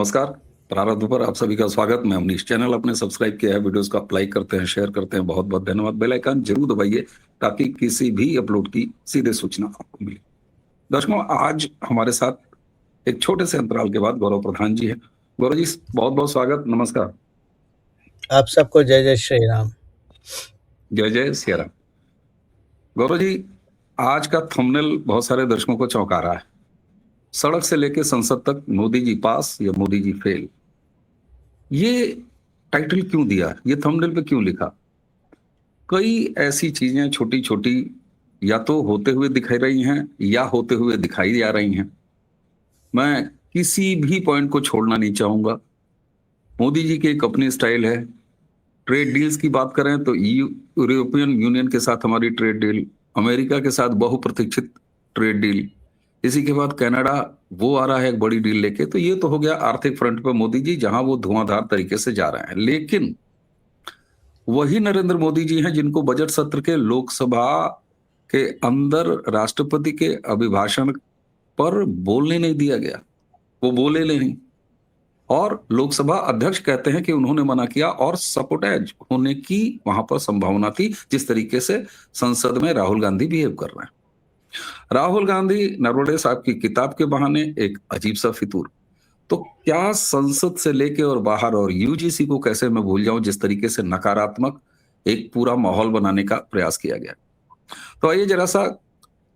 नमस्कार। प्रारंभ पर आप सभी का स्वागत। मैं अवनीश। चैनल अपने सब्सक्राइब किया है, वीडियोस को आप लाइक करते हैं, शेयर करते हैं, बहुत बहुत धन्यवाद। बेल आइकन जरूर दबाइए ताकि किसी भी अपलोड की सीधे सूचना आपको मिले। दर्शकों, आज हमारे साथ एक छोटे से अंतराल के बाद गौरव प्रधान जी हैं। गौरव जी, बहुत बहुत स्वागत। नमस्कार। आप सबको जय जय श्री राम। जय जय सिया राम। गौरव जी, आज का थंबनेल बहुत सारे दर्शकों को चौंका रहा है। सड़क से लेकर संसद तक, मोदी जी पास या मोदी जी फेल। ये टाइटल क्यों दिया, ये थंबनेल पे क्यों लिखा? कई ऐसी चीजें छोटी छोटी या तो होते हुए दिखाई रही हैं या होते हुए दिखाई जा रही हैं। मैं किसी भी पॉइंट को छोड़ना नहीं चाहूंगा। मोदी जी की एक अपनी स्टाइल है। ट्रेड डील्स की बात करें तो यूरोपियन यूनियन के साथ हमारी ट्रेड डील, अमेरिका के साथ बहुप्रतीक्षित ट्रेड डील, इसी के बाद कनाडा वो आ रहा है एक बड़ी डील लेके। तो ये तो हो गया आर्थिक फ्रंट पे मोदी जी, जहां वो धुआंधार तरीके से जा रहे हैं। लेकिन वही नरेंद्र मोदी जी हैं जिनको बजट सत्र के लोकसभा के अंदर राष्ट्रपति के अभिभाषण पर बोलने नहीं दिया गया। वो बोले नहीं और लोकसभा अध्यक्ष कहते हैं कि उन्होंने मना किया और सपोर्टेज होने की वहां पर संभावना थी, जिस तरीके से संसद में राहुल गांधी बिहेव कर रहे हैं। राहुल गांधी नरवणे साहब की किताब के बहाने एक अजीब सा फितूर। तो क्या संसद से लेके और बाहर और यूजीसी को कैसे मैं भूल जाऊं, जिस तरीके से नकारात्मक एक पूरा माहौल बनाने का प्रयास किया गया। तो आइए जरा सा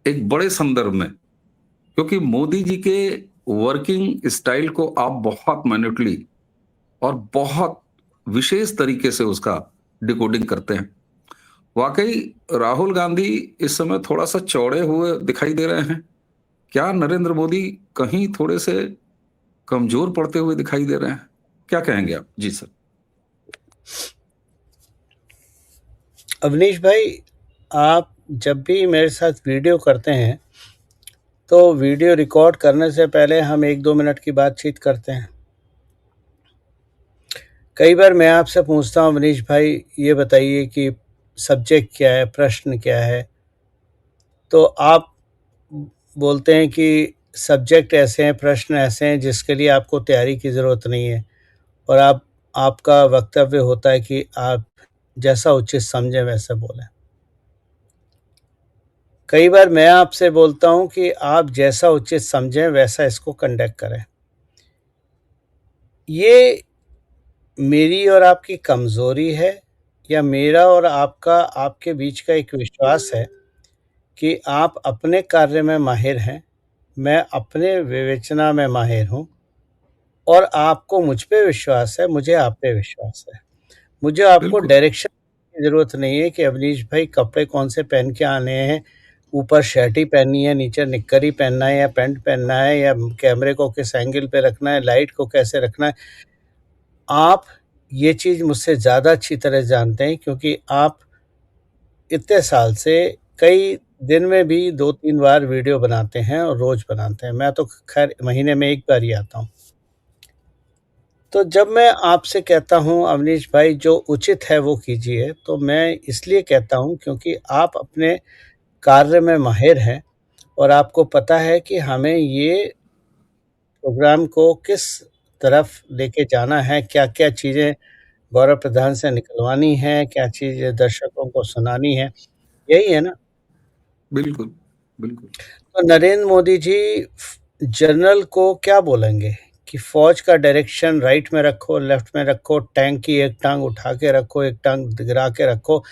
एक बड़े संदर्भ में, क्योंकि मोदी जी के वर्किंग स्टाइल को आप बहुत मैन्युटली और बहुत विशेष तरीके से उसका डिकोडिंग करते हैं। वाकई राहुल गांधी इस समय थोड़ा सा चौड़े हुए दिखाई दे रहे हैं। क्या नरेंद्र मोदी कहीं थोड़े से कमजोर पड़ते हुए दिखाई दे रहे हैं? क्या कहेंगे आप? जी सर। अवनीश भाई, आप जब भी मेरे साथ वीडियो करते हैं तो वीडियो रिकॉर्ड करने से पहले हम 1-2 मिनट की बातचीत करते हैं। कई बार मैं आपसे पूछता हूँ, अवनीश भाई ये बताइए कि सब्जेक्ट क्या है, प्रश्न क्या है, तो आप बोलते हैं कि सब्जेक्ट ऐसे हैं, प्रश्न ऐसे हैं जिसके लिए आपको तैयारी की ज़रूरत नहीं है, और आपका वक्तव्य होता है कि आप जैसा उचित समझें वैसा बोलें। कई बार मैं आपसे बोलता हूँ कि आप जैसा उचित समझें वैसा इसको कंडक्ट करें। ये मेरी और आपकी कमज़ोरी है या मेरा और आपका आपके बीच का एक विश्वास है कि आप अपने कार्य में माहिर हैं, मैं अपने विवेचना में माहिर हूँ, और आपको मुझ पे विश्वास है, मुझे आप पे विश्वास है। मुझे आपको बिल्कुल। डायरेक्शन की ज़रूरत नहीं है कि अवनीश भाई कपड़े कौन से पहन के आने हैं, ऊपर शर्ट ही पहननी है, नीचे निक्कर ही पहनना है या पैंट पहनना है, या कैमरे को किस एंगल पे रखना है, लाइट को कैसे रखना है। आप ये चीज़ मुझसे ज़्यादा अच्छी तरह जानते हैं, क्योंकि आप इतने साल से कई दिन में भी 2-3 बार वीडियो बनाते हैं और रोज़ बनाते हैं। मैं तो खैर महीने में 1 बार ही आता हूँ। तो जब मैं आपसे कहता हूँ अवनीश भाई जो उचित है वो कीजिए, तो मैं इसलिए कहता हूँ क्योंकि आप अपने कार्य में माहिर हैं और आपको पता है कि हमें ये प्रोग्राम को किस तरफ लेके जाना है, क्या-क्या चीज़ें गौरव प्रधान से निकलवानी हैं, क्या चीज़ें दर्शकों को सुनानी है। यही है ना? बिल्कुल। बिल्कुल। तो नरेंद्र मोदी जी जनरल को क्या बोलेंगे कि फौज का डायरेक्शन राइट में रखो, लेफ्ट में रखो, टैंक की एक टांग उठा के रखो, एक टांग गिरा के रखो,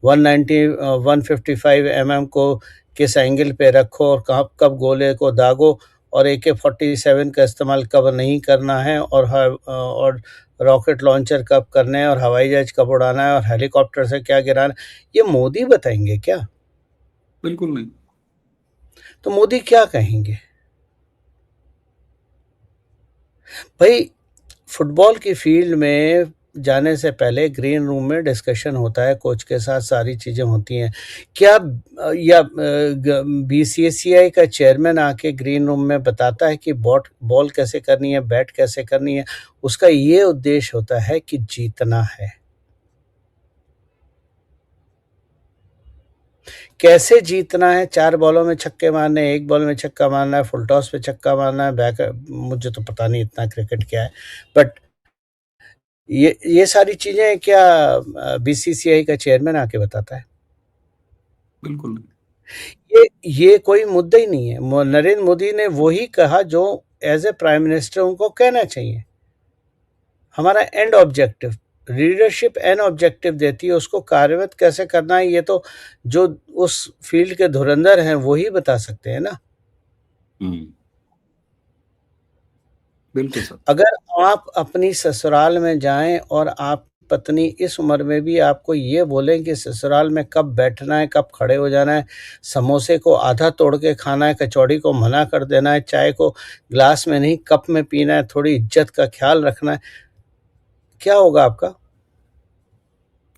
190 155 को किस एंगल पे रखो और कब कब गोले को दागो, और AK-47 का इस्तेमाल कब नहीं करना है, और रॉकेट लॉन्चर कब करने हैं, और हवाई जहाज कब उड़ाना है, और हेलीकॉप्टर से क्या गिराना है, ये मोदी बताएंगे क्या? बिल्कुल नहीं। तो मोदी क्या कहेंगे? भाई, फुटबॉल की फील्ड में जाने से पहले ग्रीन रूम में डिस्कशन होता है, कोच के साथ सारी चीज़ें होती हैं। क्या बीसीसीआई का चेयरमैन आके ग्रीन रूम में बताता है कि बॉल कैसे करनी है, बैट कैसे करनी है? उसका ये उद्देश्य होता है कि जीतना है। कैसे जीतना है, 4 बॉलों में छक्के मारने हैं, 1 बॉल में छक्का मारना है, फुल टॉस पे छक्का मारना है, मुझे तो पता नहीं इतना क्रिकेट क्या है, बट ये सारी चीज़ें क्या बीसीसीआई का चेयरमैन आके बताता है? बिल्कुल नहीं। ये कोई मुद्दा ही नहीं है। नरेंद्र मोदी ने वही कहा जो एज़ ए प्राइम मिनिस्टर उनको कहना चाहिए। हमारा and objective, leadership and objective देती है, उसको कार्यान्वित कैसे करना है ये तो जो उस फील्ड के धुरंधर हैं वही बता सकते हैं ना। बिल्कुल सर। अगर आप अपनी ससुराल में जाएं और आप पत्नी इस उम्र में भी आपको ये बोलें कि ससुराल में कब बैठना है, कब खड़े हो जाना है, समोसे को आधा तोड़ के खाना है, कचौड़ी को मना कर देना है, चाय को ग्लास में नहीं कप में पीना है, थोड़ी इज्जत का ख्याल रखना है, क्या होगा आपका?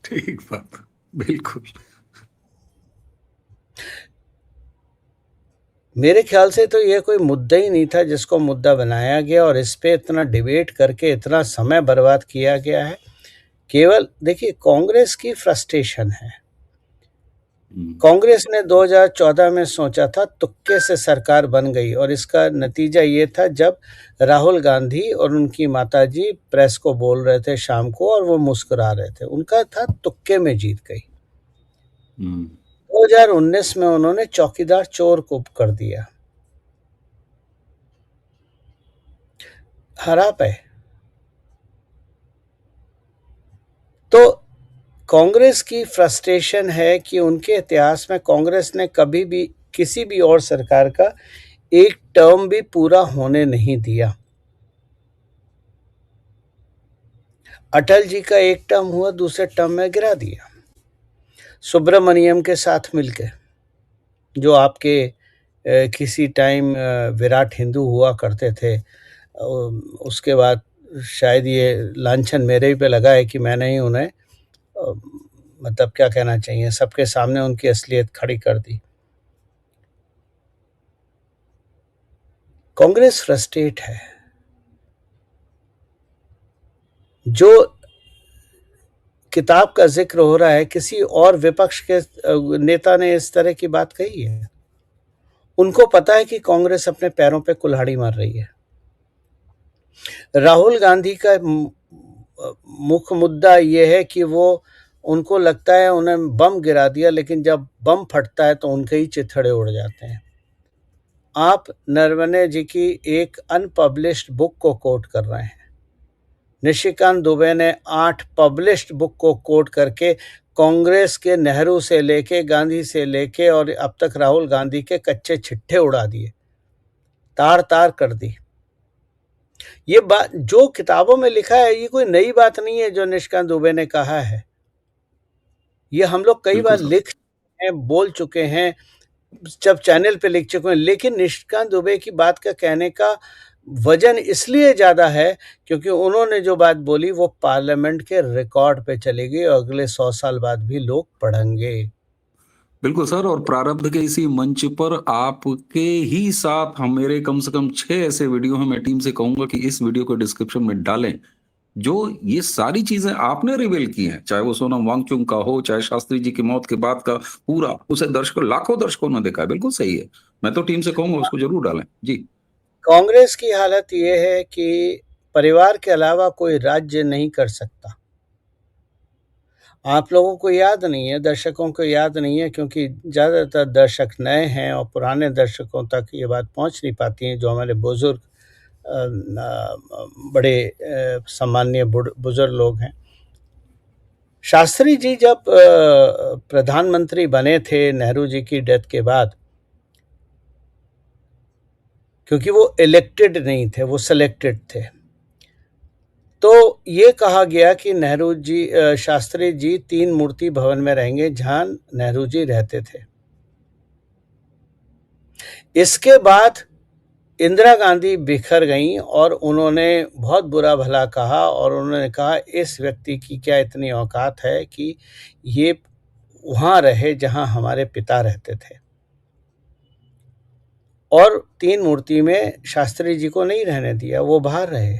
ठीक बात, बिल्कुल। मेरे ख्याल से तो ये कोई मुद्दा ही नहीं था जिसको मुद्दा बनाया गया और इस पे इतना डिबेट करके इतना समय बर्बाद किया गया है। केवल देखिए कांग्रेस की फ्रस्ट्रेशन है। कांग्रेस ने 2014 में सोचा था, तुक्के से सरकार बन गई और इसका नतीजा ये था जब राहुल गांधी और उनकी माताजी प्रेस को बोल रहे थे शाम को और वो मुस्कुरा रहे थे, उनका था तुक्के में जीत गई। 2019 में उन्होंने चौकीदार चोर को कर दिया, हरा पे। तो कांग्रेस की फ्रस्ट्रेशन है कि उनके इतिहास में कांग्रेस ने कभी भी किसी भी और सरकार का एक टर्म भी पूरा होने नहीं दिया। अटल जी का एक टर्म हुआ, दूसरे टर्म में गिरा दिया। सुब्रमण्यम के साथ मिलके, जो आपके किसी टाइम विराट हिंदू हुआ करते थे, उसके बाद शायद ये लांछन मेरे ही पे लगा है कि मैंने ही उन्हें मतलब क्या कहना चाहिए, सबके सामने उनकी असलियत खड़ी कर दी। कांग्रेस फ्रस्ट्रेट है। जो किताब का जिक्र हो रहा है, किसी और विपक्ष के नेता ने इस तरह की बात कही है? उनको पता है कि कांग्रेस अपने पैरों पे कुल्हाड़ी मार रही है। राहुल गांधी का मुख्य मुद्दा यह है कि वो, उनको लगता है उन्हें बम गिरा दिया, लेकिन जब बम फटता है तो उनके ही चिथड़े उड़ जाते हैं। आप नरवणे जी की एक अनपब्लिश्ड बुक को कोट कर रहे हैं। निशिकांत दुबे ने 8 पब्लिश्ड बुक को कोट करके कांग्रेस के नेहरू से लेके, गांधी से लेके और अब तक राहुल गांधी के कच्चे छिट्टे उड़ा दिए, तार तार कर दी। ये बात जो किताबों में लिखा है ये कोई नई बात नहीं है जो निशिकांत दुबे ने कहा है। ये हम लोग कई बार लिख चुके हैं, बोल चुके हैं, जब चैनल पे लिख चुके हैं, लेकिन निशिकांत दुबे की बात का कहने का वजन इसलिए ज्यादा है क्योंकि उन्होंने जो बात बोली वो पार्लियामेंट के रिकॉर्ड पे चलेगी और अगले 100 साल बाद भी लोग पढ़ेंगे। बिल्कुल सर, और प्रारब्ध के इसी मंच पर आपके ही साथ हम मेरे कम से कम 6 ऐसे वीडियो हैं, मैं टीम से कहूंगा कि इस वीडियो को डिस्क्रिप्शन में डालें, जो ये सारी चीजें आपने रिवील की हैं, चाहे वो सोनम वांगचुक का हो, चाहे शास्त्री जी की मौत के बाद का पूरा, उसे लाखों दर्शकों ने देखा है। बिल्कुल सही है, मैं तो टीम से कहूंगा उसको जरूर डालें जी। कांग्रेस की हालत यह है कि परिवार के अलावा कोई राज्य नहीं कर सकता। आप लोगों को याद नहीं है, दर्शकों को याद नहीं है, क्योंकि ज़्यादातर दर्शक नए हैं और पुराने दर्शकों तक ये बात पहुंच नहीं पाती है, जो हमारे बुजुर्ग बड़े सम्माननीय बुजुर्ग लोग हैं। शास्त्री जी जब प्रधानमंत्री बने थे नेहरू जी की डेथ के बाद, क्योंकि वो इलेक्टेड नहीं थे, वो सिलेक्टेड थे, तो ये कहा गया कि नेहरू जी, शास्त्री जी 3 मूर्ति भवन में रहेंगे जहां नेहरू जी रहते थे। इसके बाद इंदिरा गांधी बिखर गईं और उन्होंने बहुत बुरा भला कहा और उन्होंने कहा इस व्यक्ति की क्या इतनी औकात है कि ये वहां रहे जहां हमारे पिता रहते थे। और 3 मूर्ति में शास्त्री जी को नहीं रहने दिया, वो बाहर रहे।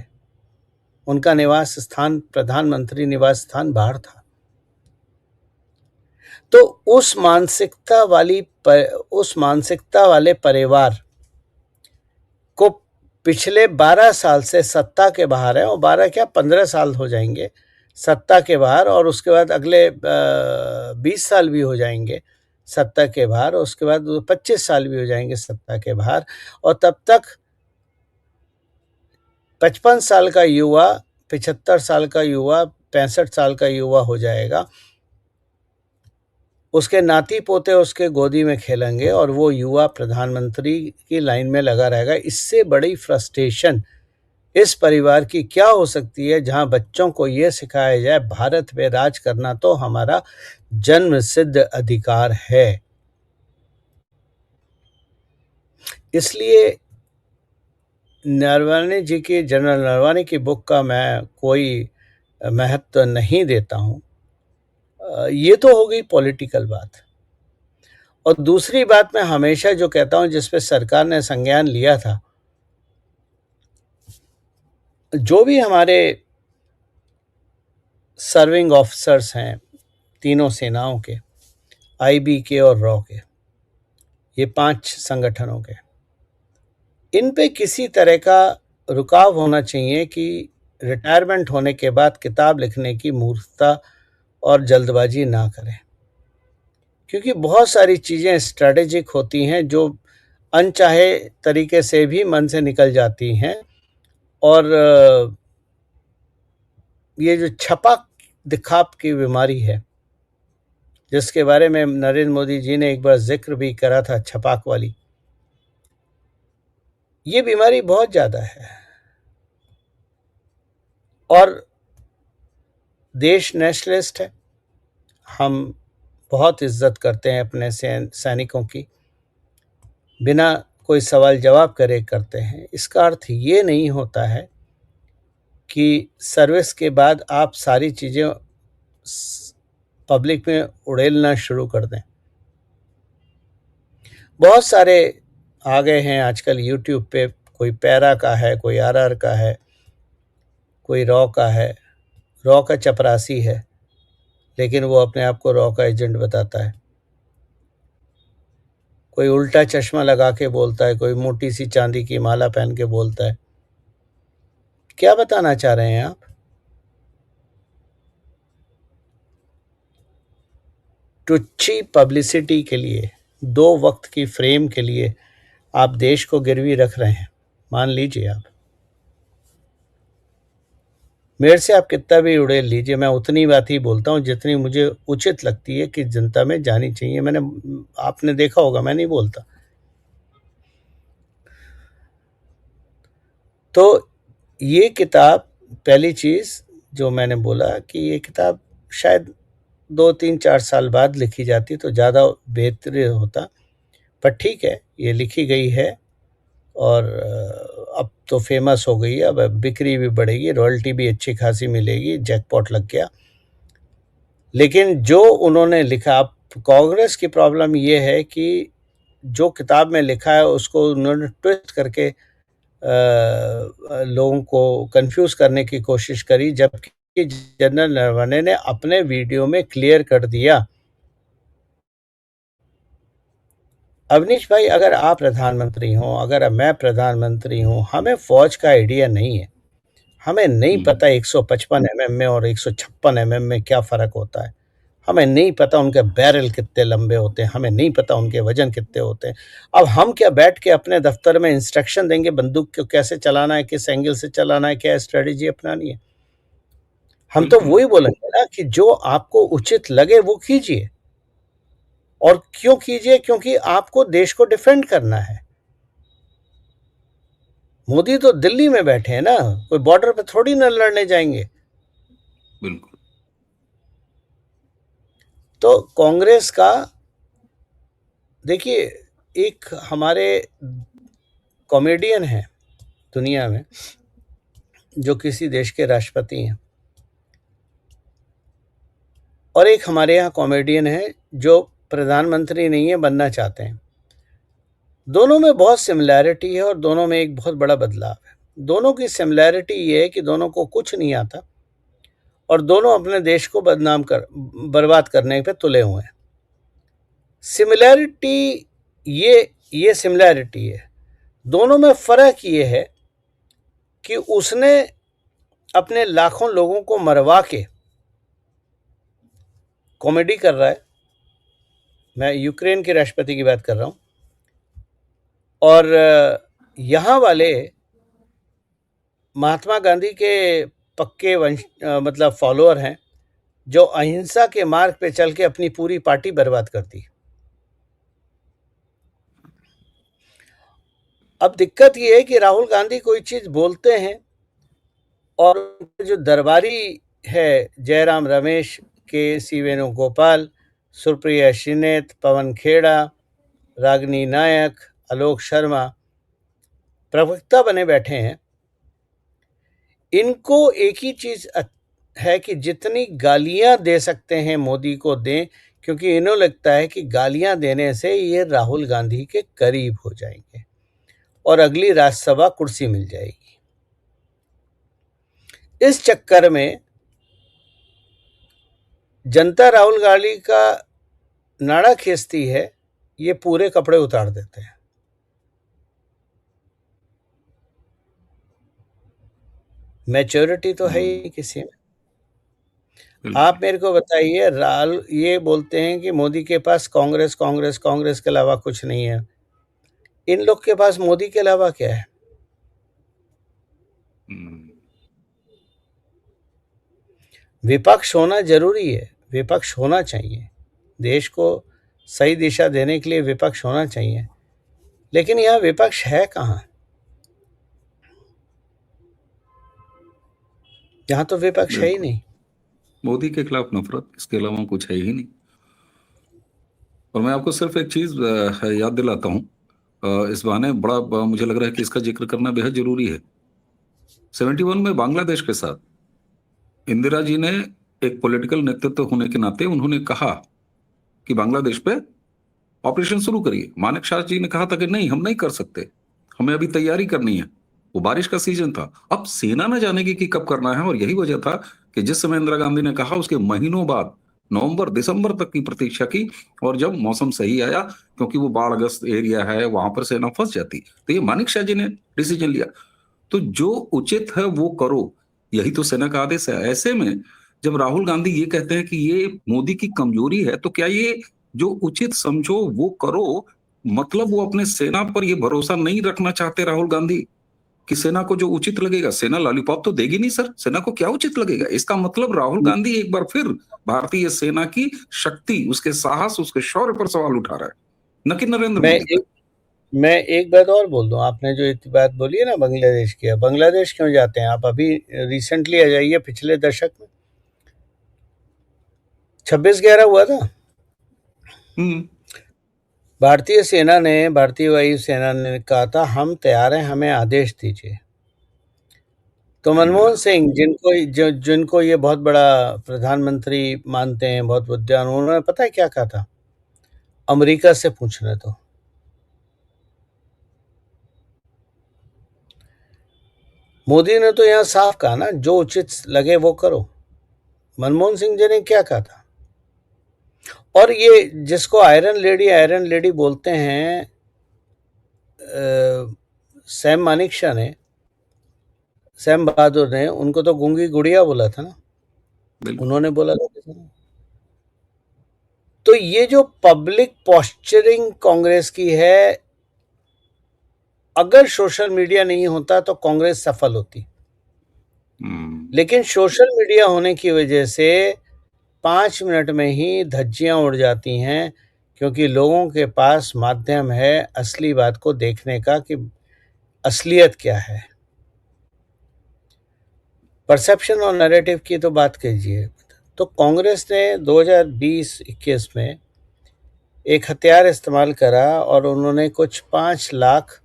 उनका निवास स्थान, प्रधानमंत्री निवास स्थान बाहर था। तो उस मानसिकता वाले परिवार को पिछले 12 साल से सत्ता के बाहर है, और 12 क्या 15 साल हो जाएंगे सत्ता के बाहर, और उसके बाद अगले 20 साल भी हो जाएंगे सत्ता के बाहर, और उसके बाद 25 साल भी हो जाएंगे सत्ता के बाहर, और तब तक 55 साल का युवा, 75 साल का युवा, 65 साल का युवा हो जाएगा। उसके नाती पोते उसके गोदी में खेलेंगे और वो युवा प्रधानमंत्री की लाइन में लगा रहेगा। इससे बड़ी फ्रस्ट्रेशन इस परिवार की क्या हो सकती है, जहां बच्चों को ये सिखाया जाए भारत में राज करना तो हमारा जन्म सिद्ध अधिकार है। इसलिए जनरल नरवणे की बुक का मैं कोई महत्व नहीं देता हूं। ये तो हो गई पॉलिटिकल बात। और दूसरी बात मैं हमेशा जो कहता हूं, जिस पे सरकार ने संज्ञान लिया था, जो भी हमारे सर्विंग ऑफिसर्स हैं तीनों सेनाओं के, आईबी के और रॉ के, ये 5 संगठनों के, इन पे किसी तरह का रुकाव होना चाहिए कि रिटायरमेंट होने के बाद किताब लिखने की मूर्खता और जल्दबाजी ना करें, क्योंकि बहुत सारी चीज़ें स्ट्रेटेजिक होती हैं जो अनचाहे तरीके से भी मन से निकल जाती हैं। और ये जो छपा दिखाप की बीमारी है, जिसके बारे में नरेंद्र मोदी जी ने एक बार जिक्र भी करा था, छपाक वाली, ये बीमारी बहुत ज़्यादा है। और देश नेशनलिस्ट है, हम बहुत इज्जत करते हैं अपने सैनिकों की, बिना कोई सवाल जवाब करे करते हैं। इसका अर्थ ये नहीं होता है कि सर्विस के बाद आप सारी चीज़ें पब्लिक में उड़ेलना शुरू कर दें। बहुत सारे आ गए हैं आजकल यूट्यूब पे, कोई पैरा का है, कोई आरआर का है, कोई रॉ का है, रॉ का चपरासी है, लेकिन वो अपने आप को रॉ का एजेंट बताता है। कोई उल्टा चश्मा लगा के बोलता है, कोई मोटी सी चांदी की माला पहन के बोलता है। क्या बताना चाह रहे हैं आप? टुच्ची पब्लिसिटी के लिए, 2 वक्त की फ्रेम के लिए आप देश को गिरवी रख रहे हैं। मान लीजिए, आप मेरे से आप कितना भी उड़ेल लीजिए, मैं उतनी बात ही बोलता हूँ जितनी मुझे उचित लगती है कि जनता में जानी चाहिए। आपने देखा होगा, मैं नहीं बोलता। तो ये किताब, पहली चीज़ जो मैंने बोला कि ये किताब शायद 2-3-4 साल बाद लिखी जाती तो ज़्यादा बेहतर होता, पर ठीक है, ये लिखी गई है और अब तो फेमस हो गई है, अब बिक्री भी बढ़ेगी, रॉयल्टी भी अच्छी खासी मिलेगी, जैकपॉट लग गया। लेकिन जो उन्होंने लिखा, कांग्रेस की प्रॉब्लम ये है कि जो किताब में लिखा है उसको उन्होंने ट्विस्ट करके लोगों को कंफ्यूज करने की कोशिश करी, जबकि जनरल नरवणे ने अपने वीडियो में क्लियर कर दिया। अवनीश भाई, अगर आप प्रधानमंत्री हो, अगर मैं प्रधानमंत्री हूं, हमें फौज का आइडिया नहीं है, हमें नहीं पता 155 mm में और 156 mm में क्या फ़र्क होता है, हमें नहीं पता उनके बैरल कितने लंबे होते हैं, हमें नहीं पता उनके वजन कितने होते हैं। अब हम क्या बैठ के अपने दफ्तर में इंस्ट्रक्शन देंगे बंदूक को कैसे चलाना है, किस एंगल से चलाना है, क्या स्ट्रेटेजी अपनानी है? हम तो वही बोलेंगे ना कि जो आपको उचित लगे वो कीजिए। और क्यों कीजिए? क्योंकि आपको देश को डिफेंड करना है। मोदी तो दिल्ली में बैठे हैं ना, कोई बॉर्डर पे थोड़ी ना लड़ने जाएंगे। बिल्कुल। तो कांग्रेस का, देखिए, एक हमारे कॉमेडियन हैं दुनिया में जो किसी देश के राष्ट्रपति हैं, और एक हमारे यहाँ कॉमेडियन है जो प्रधानमंत्री नहीं है, बनना चाहते हैं। दोनों में बहुत सिमिलैरिटी है और दोनों में एक बहुत बड़ा बदलाव है। दोनों की सिमिलैरिटी ये है कि दोनों को कुछ नहीं आता और दोनों अपने देश को बर्बाद करने पे तुले हुए हैं। सिमिलैरिटी ये सिमिलैरिटी है। दोनों में फर्क ये है कि उसने अपने लाखों लोगों को मरवा के कॉमेडी कर रहा है, मैं यूक्रेन के राष्ट्रपति की बात कर रहा हूं, और यहाँ वाले महात्मा गांधी के पक्के मतलब फॉलोअर हैं, जो अहिंसा के मार्ग पे चल के अपनी पूरी पार्टी बर्बाद कर दी। अब दिक्कत ये है कि राहुल गांधी कोई चीज बोलते हैं और जो दरबारी है, जयराम रमेश, के सी वेणुगोपाल, सुप्रिया श्रीनेत, पवन खेड़ा, रागिनी नायक, आलोक शर्मा प्रवक्ता बने बैठे हैं। इनको एक ही चीज है कि जितनी गालियां दे सकते हैं मोदी को दें, क्योंकि इन्हें लगता है कि गालियां देने से ये राहुल गांधी के करीब हो जाएंगे और अगली राज्यसभा कुर्सी मिल जाएगी। इस चक्कर में जनता राहुल गांधी का नाड़ा खींचती है, ये पूरे कपड़े उतार देते हैं। मैच्योरिटी तो है ही किसी में। आप मेरे को बताइए, ये बोलते हैं कि मोदी के पास कांग्रेस कांग्रेस कांग्रेस के अलावा कुछ नहीं है। इन लोग के पास मोदी के अलावा क्या है? विपक्ष होना जरूरी है, विपक्ष होना चाहिए, देश को सही दिशा देने के लिए विपक्ष होना चाहिए, लेकिन यह विपक्ष है कहाँ? यहाँ तो विपक्ष है ही नहीं। मोदी के खिलाफ नफरत, इसके अलावा कुछ है ही नहीं। और मैं आपको सिर्फ एक चीज याद दिलाता हूँ, इस बहाने बड़ा मुझे लग रहा है कि इसका जिक्र करना बेहद जरूरी है। 71 में बांग्लादेश के साथ इंदिरा जी ने एक पॉलिटिकल नेतृत्व होने के नाते उन्होंने कहा कि बांग्लादेश पे ऑपरेशन शुरू करिए। मानेक शाह जी ने कहा था कि नहीं, हम नहीं कर सकते, हमें अभी तैयारी करनी है। वो बारिश का सीजन था, अब सेना न जानेगी कि कब करना है। और यही वजह था कि जिस समय इंदिरा गांधी ने कहा, उसके महीनों बाद नवंबर दिसंबर तक की प्रतीक्षा की, और जब मौसम सही आया, क्योंकि वो बाढ़ग्रस्त एरिया है, वहां पर सेना फंस जाती, तो ये मानिक शाह जी ने डिसीजन लिया। तो जो उचित है वो करो, यही तो सेना का आदेश है। ऐसे में जब राहुल गांधी ये कहते हैं कि ये मोदी की कमजोरी है, तो क्या ये जो उचित समझो वो करो, मतलब वो अपने सेना पर ये भरोसा नहीं रखना चाहते राहुल गांधी कि सेना को जो उचित लगेगा। सेना लॉलीपॉप तो देगी नहीं सर, सेना को क्या उचित लगेगा? इसका मतलब राहुल गांधी एक बार फिर भारतीय सेना की शक्ति, उसके साहस, उसके शौर्य पर सवाल उठा रहा है, न कि नरेंद्र मोदी। मैं एक बात और बोल दूं, आपने जो इतनी बात बोली है ना बांग्लादेश की, बांग्लादेश क्यों जाते हैं आप? अभी रिसेंटली आ जाइए, पिछले दशक में 26/11 हुआ था। भारतीय सेना ने, भारतीय वायुसेना ने कहा था हम तैयार हैं, हमें आदेश दीजिए। तो मनमोहन सिंह, जिनको ये बहुत बड़ा प्रधानमंत्री मानते हैं, बहुत बुद्धिमान, उन्होंने पता है क्या कहा था? अमेरिका से पूछने दो। मोदी ने तो यहां साफ कहा ना, जो उचित लगे वो करो। मनमोहन सिंह जी ने क्या कहा था? और ये जिसको आयरन लेडी बोलते हैं, सैम मानिक शाह ने, सैम बहादुर ने, उनको तो गूंगी गुड़िया बोला था ना, उन्होंने बोला था। तो ये जो पब्लिक पोस्चरिंग कांग्रेस की है, अगर सोशल मीडिया नहीं होता तो कांग्रेस सफल होती, लेकिन सोशल मीडिया होने की वजह से 5 मिनट में ही धज्जियां उड़ जाती हैं, क्योंकि लोगों के पास माध्यम है असली बात को देखने का कि असलियत क्या है। परसेप्शन और नैरेटिव की तो बात कीजिए। तो कांग्रेस ने 2020-21 में एक हथियार इस्तेमाल करा और उन्होंने कुछ 5 लाख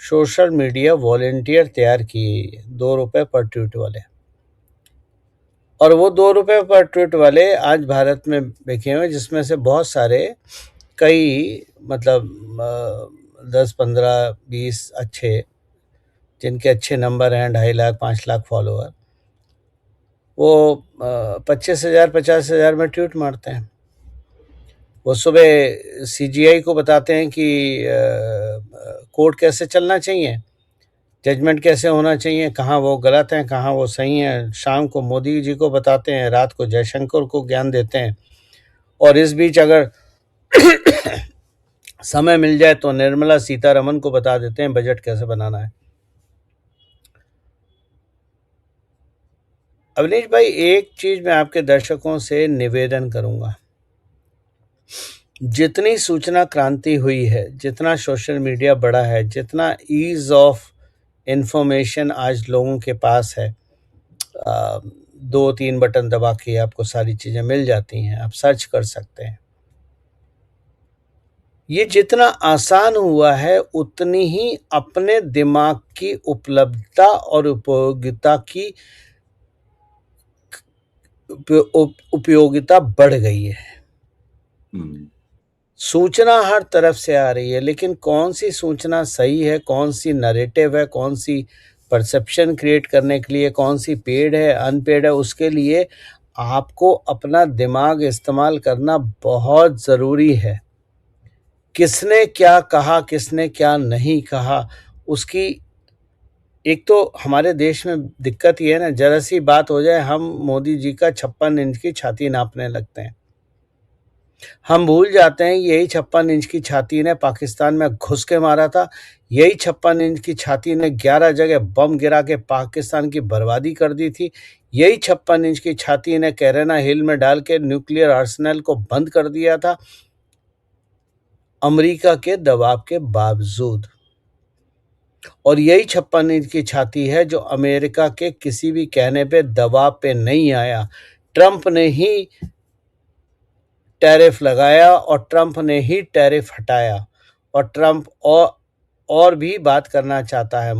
सोशल मीडिया वॉलेंटियर तैयार किए, 2 रुपए पर ट्वीट वाले। और वो 2 रुपए पर ट्वीट वाले आज भारत में बिके हुए, जिसमें से बहुत सारे, कई मतलब 10, 15, 20 अच्छे, जिनके अच्छे नंबर हैं, 2.5 लाख 5 लाख फॉलोअर, वो 25,000 50,000 में ट्वीट मारते हैं। वो सुबह सीजीआई को बताते हैं कि कोर्ट कैसे चलना चाहिए, जजमेंट कैसे होना चाहिए, कहाँ वो गलत हैं कहाँ वो सही हैं। शाम को मोदी जी को बताते हैं, रात को जयशंकर को ज्ञान देते हैं, और इस बीच अगर समय मिल जाए तो निर्मला सीतारमन को बता देते हैं बजट कैसे बनाना है। अवनीश भाई, एक चीज मैं आपके दर्शकों से निवेदन करूंगा, जितनी सूचना क्रांति हुई है, जितना सोशल मीडिया बढ़ा है, जितना ईज ऑफ इंफॉर्मेशन आज लोगों के पास है, 2-3 बटन दबा के आपको सारी चीजें मिल जाती हैं, आप सर्च कर सकते हैं। ये जितना आसान हुआ है, उतनी ही अपने दिमाग की उपलब्धता और उपयोगिता की उपयोगिता बढ़ गई है। सूचना हर तरफ से आ रही है, लेकिन कौन सी सूचना सही है, कौन सी नैरेटिव है, कौन सी परसेप्शन क्रिएट करने के लिए, कौन सी पेड है अनपेड है, उसके लिए आपको अपना दिमाग इस्तेमाल करना बहुत ज़रूरी है। किसने क्या कहा, किसने क्या नहीं कहा, उसकी एक तो हमारे देश में दिक्कत ये है ना, जरा सी बात हो जाए हम मोदी जी का 56 इंच की छाती नापने लगते हैं। हम भूल जाते हैं यही 56 इंच की छाती ने पाकिस्तान में घुस के मारा था, यही 56 इंच की छाती ने 11 जगह बम गिरा के पाकिस्तान की बर्बादी कर दी थी, यही 56 इंच की छाती ने कैरेना हिल में डाल के न्यूक्लियर आर्सेनल को बंद कर दिया था, अमेरिका के दबाव के बावजूद। और यही 56 इंच की छाती है जो अमेरिका के किसी भी कहने पे दबाव पे नहीं आया। ट्रंप ने ही टैरिफ लगाया और ट्रंप ने ही टैरिफ हटाया, और ट्रंप और भी बात करना चाहता है।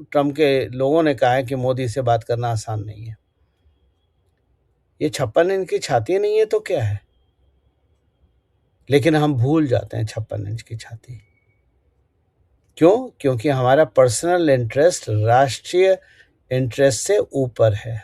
ट्रंप के लोगों ने कहा है कि मोदी से बात करना आसान नहीं है। ये 56 इंच की छाती नहीं है तो क्या है, लेकिन हम भूल जाते हैं 56 इंच की छाती। क्यों? क्योंकि हमारा पर्सनल इंटरेस्ट राष्ट्रीय इंटरेस्ट से ऊपर है।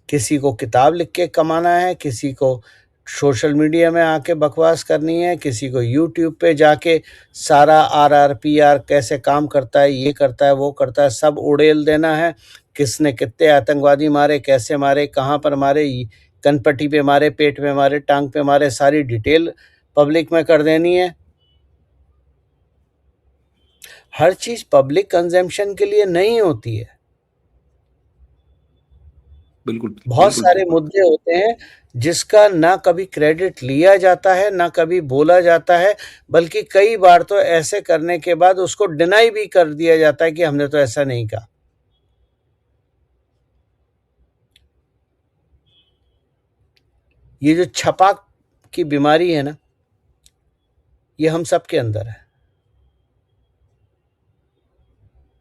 किसी को किताब लिख के कमाना है, किसी को सोशल मीडिया में आके बकवास करनी है, किसी को यूट्यूब पे जाके सारा RRPR कैसे काम करता है, ये करता है, वो करता है, सब उड़ेल देना है। किसने कितने आतंकवादी मारे, कैसे मारे, कहाँ पर मारे, कनपट्टी पे मारे, पेट में मारे, टांग पे मारे, सारी डिटेल पब्लिक में कर देनी है। हर चीज पब्लिक कंजम्पशन के लिए नहीं होती है। बिल्कुल बहुत सारे मुद्दे होते हैं जिसका ना कभी क्रेडिट लिया जाता है, ना कभी बोला जाता है, बल्कि कई बार तो ऐसे करने के बाद उसको डिनाई भी कर दिया जाता है कि हमने तो ऐसा नहीं कहा। ये जो छपाक की बीमारी है ना, ये हम सबके अंदर है,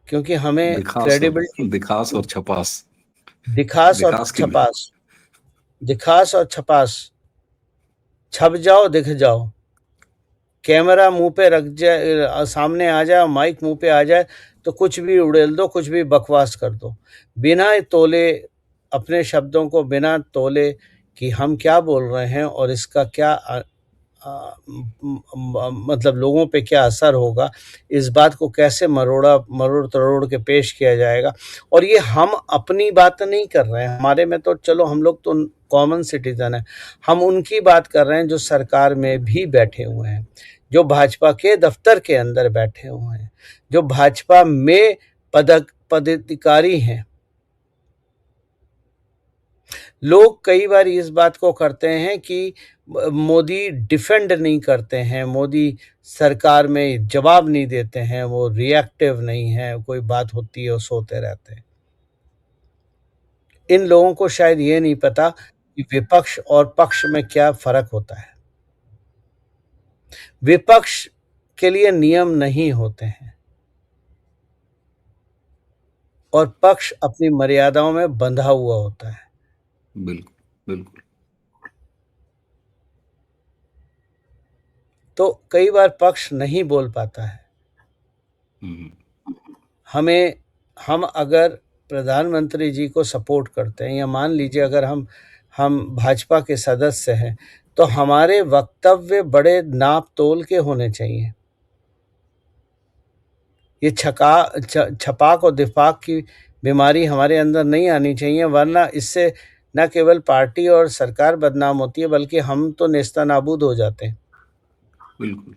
क्योंकि हमें क्रेडिबिलिटी, दिखास और छपास, दिखास और छपास, दिखास और छपास, छप जाओ दिख जाओ, कैमरा मुंह पे रख जाए, सामने आ जाए, माइक मुंह पे आ जाए तो कुछ भी उड़ेल दो, कुछ भी बकवास कर दो, बिना तोले, अपने शब्दों को बिना तोले कि हम क्या बोल रहे हैं और इसका क्या मतलब लोगों पे क्या असर होगा, इस बात को कैसे मरोड़ तरोड़ के पेश किया जाएगा। और ये हम अपनी बात नहीं कर रहे हैं, हमारे में तो चलो हम लोग तो कॉमन सिटीजन है, हम उनकी बात कर रहे हैं जो सरकार में भी बैठे हुए हैं, जो भाजपा के दफ्तर के अंदर बैठे हुए हैं, जो भाजपा में पदाधिकारी हैं। लोग कई बार इस बात को करते हैं कि मोदी डिफेंड नहीं करते हैं, मोदी सरकार में जवाब नहीं देते हैं, वो रिएक्टिव नहीं है, कोई बात होती है वो सोते रहते हैं। इन लोगों को शायद ये नहीं पता कि विपक्ष और पक्ष में क्या फर्क होता है। विपक्ष के लिए नियम नहीं होते हैं और पक्ष अपनी मर्यादाओं में बंधा हुआ होता है। बिल्कुल बिल्कुल। तो कई बार पक्ष नहीं बोल पाता है। हम अगर प्रधानमंत्री जी को सपोर्ट करते हैं, या मान लीजिए अगर हम भाजपा के सदस्य हैं, तो हमारे वक्तव्य बड़े नाप तोल के होने चाहिए। ये छपाक और दिफाक की बीमारी हमारे अंदर नहीं आनी चाहिए, वरना इससे न केवल पार्टी और सरकार बदनाम होती है, बल्कि हम तो नेस्तनाबूद हो जाते हैं। बिल्कुल।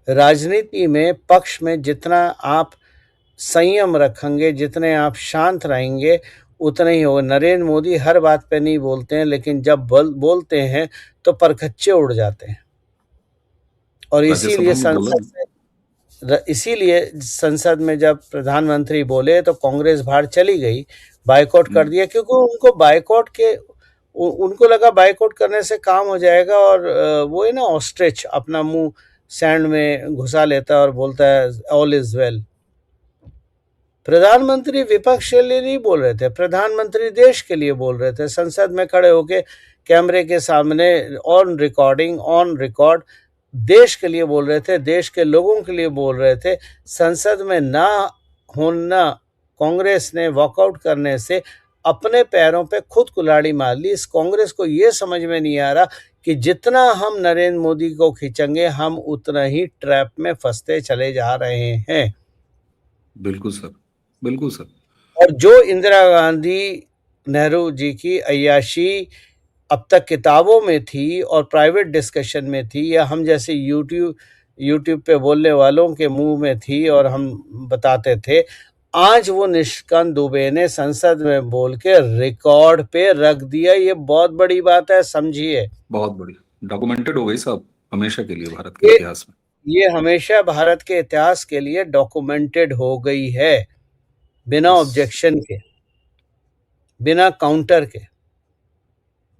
राजनीति में, पक्ष में जितना आप संयम रखेंगे, जितने आप शांत रहेंगे, उतना ही होगा। नरेंद्र मोदी हर बात पे नहीं बोलते हैं, लेकिन जब बोलते हैं तो परखच्चे उड़ जाते हैं। और राज्यसभा में बोला। इसीलिए संसद में जब प्रधानमंत्री बोले तो कांग्रेस बाहर चली गई, बायकॉट कर दिया, क्योंकि उनको लगा बायकॉट करने से काम हो जाएगा। और वो है ना, ऑस्ट्रिच अपना मुंह सैंड में घुसा लेता है और बोलता है ऑल इज वेल। प्रधानमंत्री विपक्ष के लिए नहीं बोल रहे थे, प्रधानमंत्री देश के लिए बोल रहे थे। संसद में खड़े होके कैमरे के सामने ऑन रिकॉर्ड देश के लिए बोल रहे थे, देश के लोगों के लिए बोल रहे थे। संसद में ना होना, कांग्रेस ने वॉकआउट करने से अपने पैरों पे खुद कुल्हाड़ी मार ली। इस कांग्रेस को ये समझ में नहीं आ रहा कि जितना हम नरेंद्र मोदी को खींचेंगे, हम उतना ही ट्रैप में फंसते चले जा रहे हैं। बिल्कुल सर, बिल्कुल सर। और जो इंदिरा गांधी, नेहरू जी की अय्याशी अब तक किताबों में थी और प्राइवेट डिस्कशन में थी, या हम जैसे यूट्यूब पे बोलने वालों के मुंह में थी और हम बताते थे, आज वो निशिकांत दुबे ने संसद में बोल के रिकॉर्ड पे रख दिया। ये बहुत बड़ी बात है, समझिए। बहुत बड़ी, डॉक्यूमेंटेड हो गई साहब, हमेशा के लिए भारत के इतिहास में। ये हमेशा भारत के इतिहास के लिए डॉक्यूमेंटेड हो गई है, बिना ऑब्जेक्शन के, बिना काउंटर के।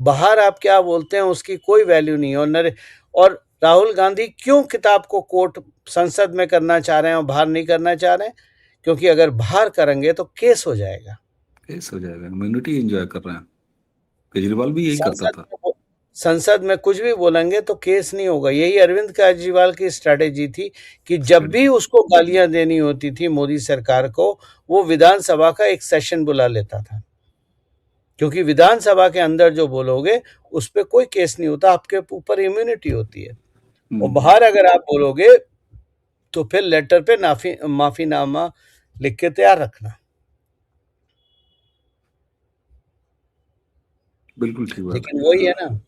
बाहर आप क्या बोलते हैं उसकी कोई वैल्यू नहीं है। और राहुल गांधी क्यों किताब को कोर्ट संसद में करना चाह रहे हैं और बाहर नहीं करना चाह रहे हैं? क्योंकि अगर बाहर करेंगे तो केस हो जाएगा, केस हो जाएगा। इम्यूनिटी एंजॉय कर रहे हैं, केजरीवाल भी यही करता था। संसद में कुछ भी बोलेंगे तो केस नहीं होगा। यही अरविंद केजरीवाल की स्ट्रैटेजी थी कि जब भी उसको गालियां देनी होती थी मोदी सरकार को, वो विधानसभा का एक सेशन बुला लेता था, क्योंकि विधानसभा के अंदर जो बोलोगे उस पर कोई केस नहीं होता, आपके ऊपर इम्यूनिटी होती है। और बाहर अगर आप बोलोगे तो फिर लेटर पे माफीनामा लिख के तैयार रखना। बिल्कुल ठीक बात। लेकिन वही है ना,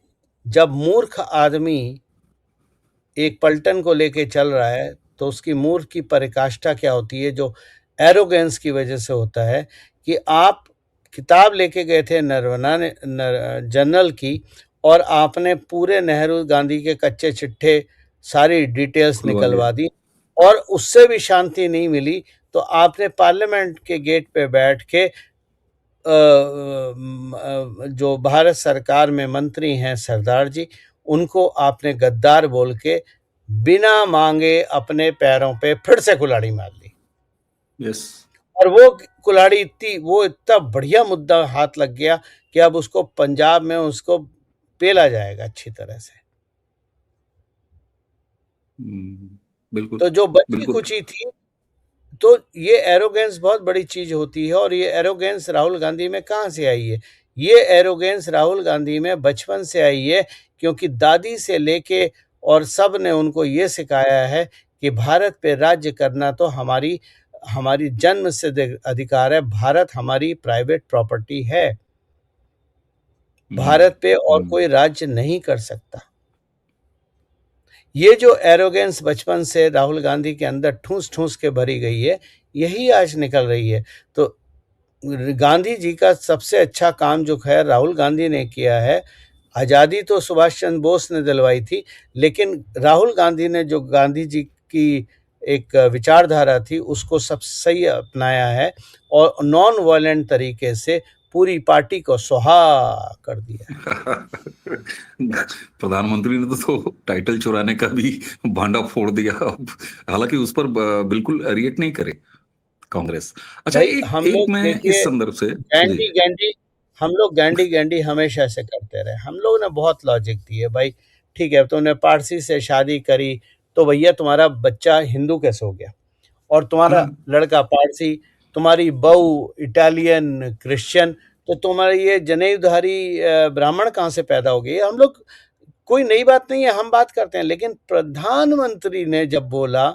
जब मूर्ख आदमी एक पलटन को लेके चल रहा है तो उसकी मूर्ख की पराकाष्ठा क्या होती है, जो एरोगेंस की वजह से होता है। कि आप किताब लेके गए थे जनरल की, और आपने पूरे नेहरू गांधी के कच्चे चिट्ठे सारी डिटेल्स निकलवा दी, और उससे भी शांति नहीं मिली, तो आपने पार्लियामेंट के गेट पे बैठ के जो भारत सरकार में मंत्री हैं सरदार जी, उनको आपने गद्दार बोल के बिना मांगे अपने पैरों पे फिर से कुल्हाड़ी मार ली। यस। और वो कुल्हाड़ी इतना बढ़िया मुद्दा हाथ लग गया कि अब उसको पंजाब में उसको पेला जाएगा अच्छी तरह से। बिल्कुल। तो जो बची कुची थी, तो ये एरोगेंस बहुत बड़ी चीज होती है। और ये एरोगेंस राहुल गांधी में कहाँ से आई है? ये एरोगेंस राहुल गांधी में बचपन से आई है, क्योंकि दादी से लेके और सब ने उनको ये सिखाया है कि भारत पे राज्य करना तो हमारी जन्म से अधिकार है। भारत हमारी प्राइवेट प्रॉपर्टी है, भारत पे और कोई राज्य नहीं कर सकता। ये जो एरोगेंस बचपन से राहुल गांधी के अंदर ठूस ठूस के भरी गई है, यही आज निकल रही है। तो गांधी जी का सबसे अच्छा काम जो खैर राहुल गांधी ने किया है, आज़ादी तो सुभाष चंद्र बोस ने दिलवाई थी, लेकिन राहुल गांधी ने जो गांधी जी की एक विचारधारा थी उसको सब सही अपनाया है, और नॉन वायलेंट तरीके से पूरी पार्टी को सुहा कर दिया। प्रधानमंत्री ने तो टाइटल चुराने का भी भांडा फोड़ दिया, हालांकि उस पर बिल्कुल रिएक्ट नहीं करे कांग्रेस। अच्छा, एक मैं इस संदर्भ से हम लोग गैंडी हमेशा से करते रहे। हम लोग ने बहुत लॉजिक दी है भाई, ठीक है तुमने पारसी से शादी करी तो भैया तुम्हारा बच्चा हिंदू कैसे हो गया, और तुम्हारा लड़का पारसी, तुम्हारी बहू इटालियन क्रिश्चियन, तो तुम्हारे ये जनेऊधारी ब्राह्मण कहाँ से पैदा हो गए? हम लोग, कोई नई बात नहीं है, हम बात करते हैं, लेकिन प्रधानमंत्री ने जब बोला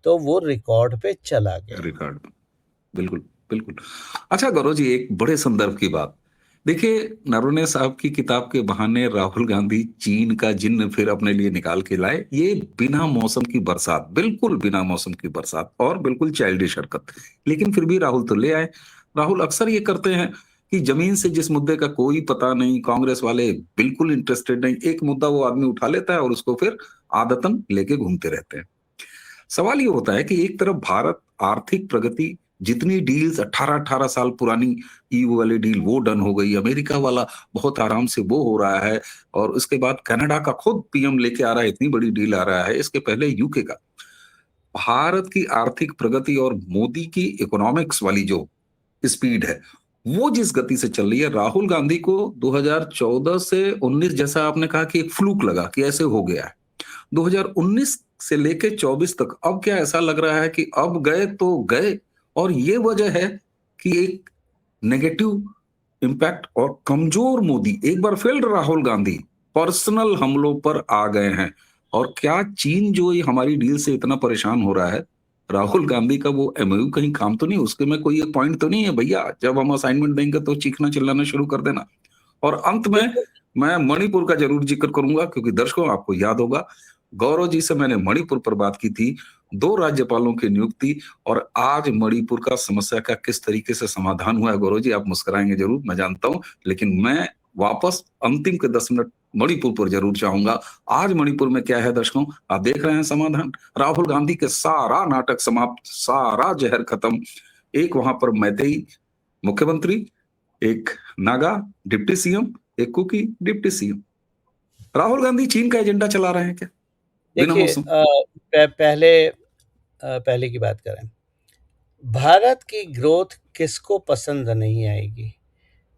तो वो रिकॉर्ड पे चला गया। रिकॉर्ड, बिल्कुल बिल्कुल। अच्छा गौरव जी, एक बड़े संदर्भ की बात देखिए, नरवणे साहब की किताब के बहाने राहुल गांधी चीन का जिन्न फिर अपने लिए निकाल के लाए। ये बिना मौसम की बरसात, बिल्कुल बिना मौसम की बरसात और बिल्कुल चाइल्डिश हरकत, लेकिन फिर भी राहुल तो ले आए। राहुल अक्सर ये करते हैं कि जमीन से जिस मुद्दे का कोई पता नहीं, कांग्रेस वाले बिल्कुल इंटरेस्टेड नहीं, एक मुद्दा वो आदमी उठा लेता है और उसको फिर आदतन लेके घूमते रहते हैं। सवाल ये होता है कि एक तरफ भारत आर्थिक प्रगति, जितनी डील्स 18-18 साल पुरानी ईयू वाली डील वो डन हो गई, अमेरिका वाला बहुत आराम से वो हो रहा है, और उसके बाद कनाडा का खुद पीएम लेके आ रहा है, इतनी बड़ी डील आ रहा है, इसके पहले यूके का। भारत की आर्थिक प्रगति और मोदी की इकोनॉमिक्स वाली जो स्पीड है, वो जिस गति से चल रही है, राहुल गांधी को 2014 से 19 जैसा आपने कहा कि एक फ्लूक लगा कि ऐसे हो गया है। 2019 से लेके 24 तक अब क्या ऐसा लग रहा है कि अब गए तो गए, और ये वजह है कि एक नेगेटिव इम्पैक्ट और कमजोर मोदी, एक बार फिर राहुल गांधी पर्सनल हमलों पर आ गए हैं। और क्या चीन जो ये हमारी डील से इतना परेशान हो रहा है, राहुल गांधी का वो एमओयू कहीं काम तो नहीं, उसके में कोई एक पॉइंट तो नहीं है भैया, जब हम असाइनमेंट देंगे तो चीखना चिल्लाना शुरू कर देना। और अंत में बिल्कुल। मैं मणिपुर का जरूर जिक्र करूंगा, क्योंकि दर्शकों आपको याद होगा गौरव जी से मैंने मणिपुर पर बात की थी, 2 राज्यपालों की नियुक्ति, और आज मणिपुर का समस्या का किस तरीके से समाधान हुआ है। गौरव जी आप मुस्कुराएंगे जरूर, मैं जानता हूं, लेकिन मैं वापस अंतिम के 10 मिनट मणिपुर पर जरूर चाहूंगा। आज मणिपुर में क्या है दर्शकों, आप देख रहे हैं समाधान, राहुल गांधी के सारा नाटक समाप्त, सारा जहर खत्म। एक वहां पर मैतेई मुख्यमंत्री, एक नागा डिप्टी सीएम, एक कुकी डिप्टी सीएम। राहुल गांधी चीन का एजेंडा चला रहे हैं क्या बिना देखिए, मौसम? पहले की बात करें, भारत की ग्रोथ किसको पसंद नहीं आएगी?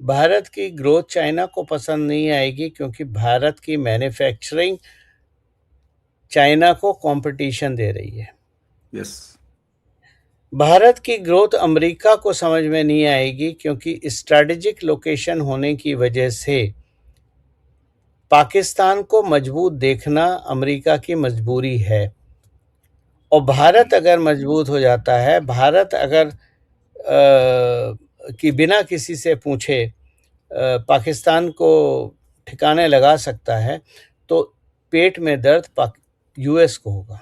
भारत की ग्रोथ चाइना को पसंद नहीं आएगी, क्योंकि भारत की मैन्युफैक्चरिंग चाइना को कंपटीशन दे रही है। यस। भारत की ग्रोथ अमेरिका को समझ में नहीं आएगी, क्योंकि स्ट्रैटेजिक लोकेशन होने की वजह से पाकिस्तान को मजबूत देखना अमेरिका की मजबूरी है। और भारत अगर मजबूत हो जाता है, भारत अगर कि बिना किसी से पूछे पाकिस्तान को ठिकाने लगा सकता है, तो पेट में दर्द यूएस को होगा,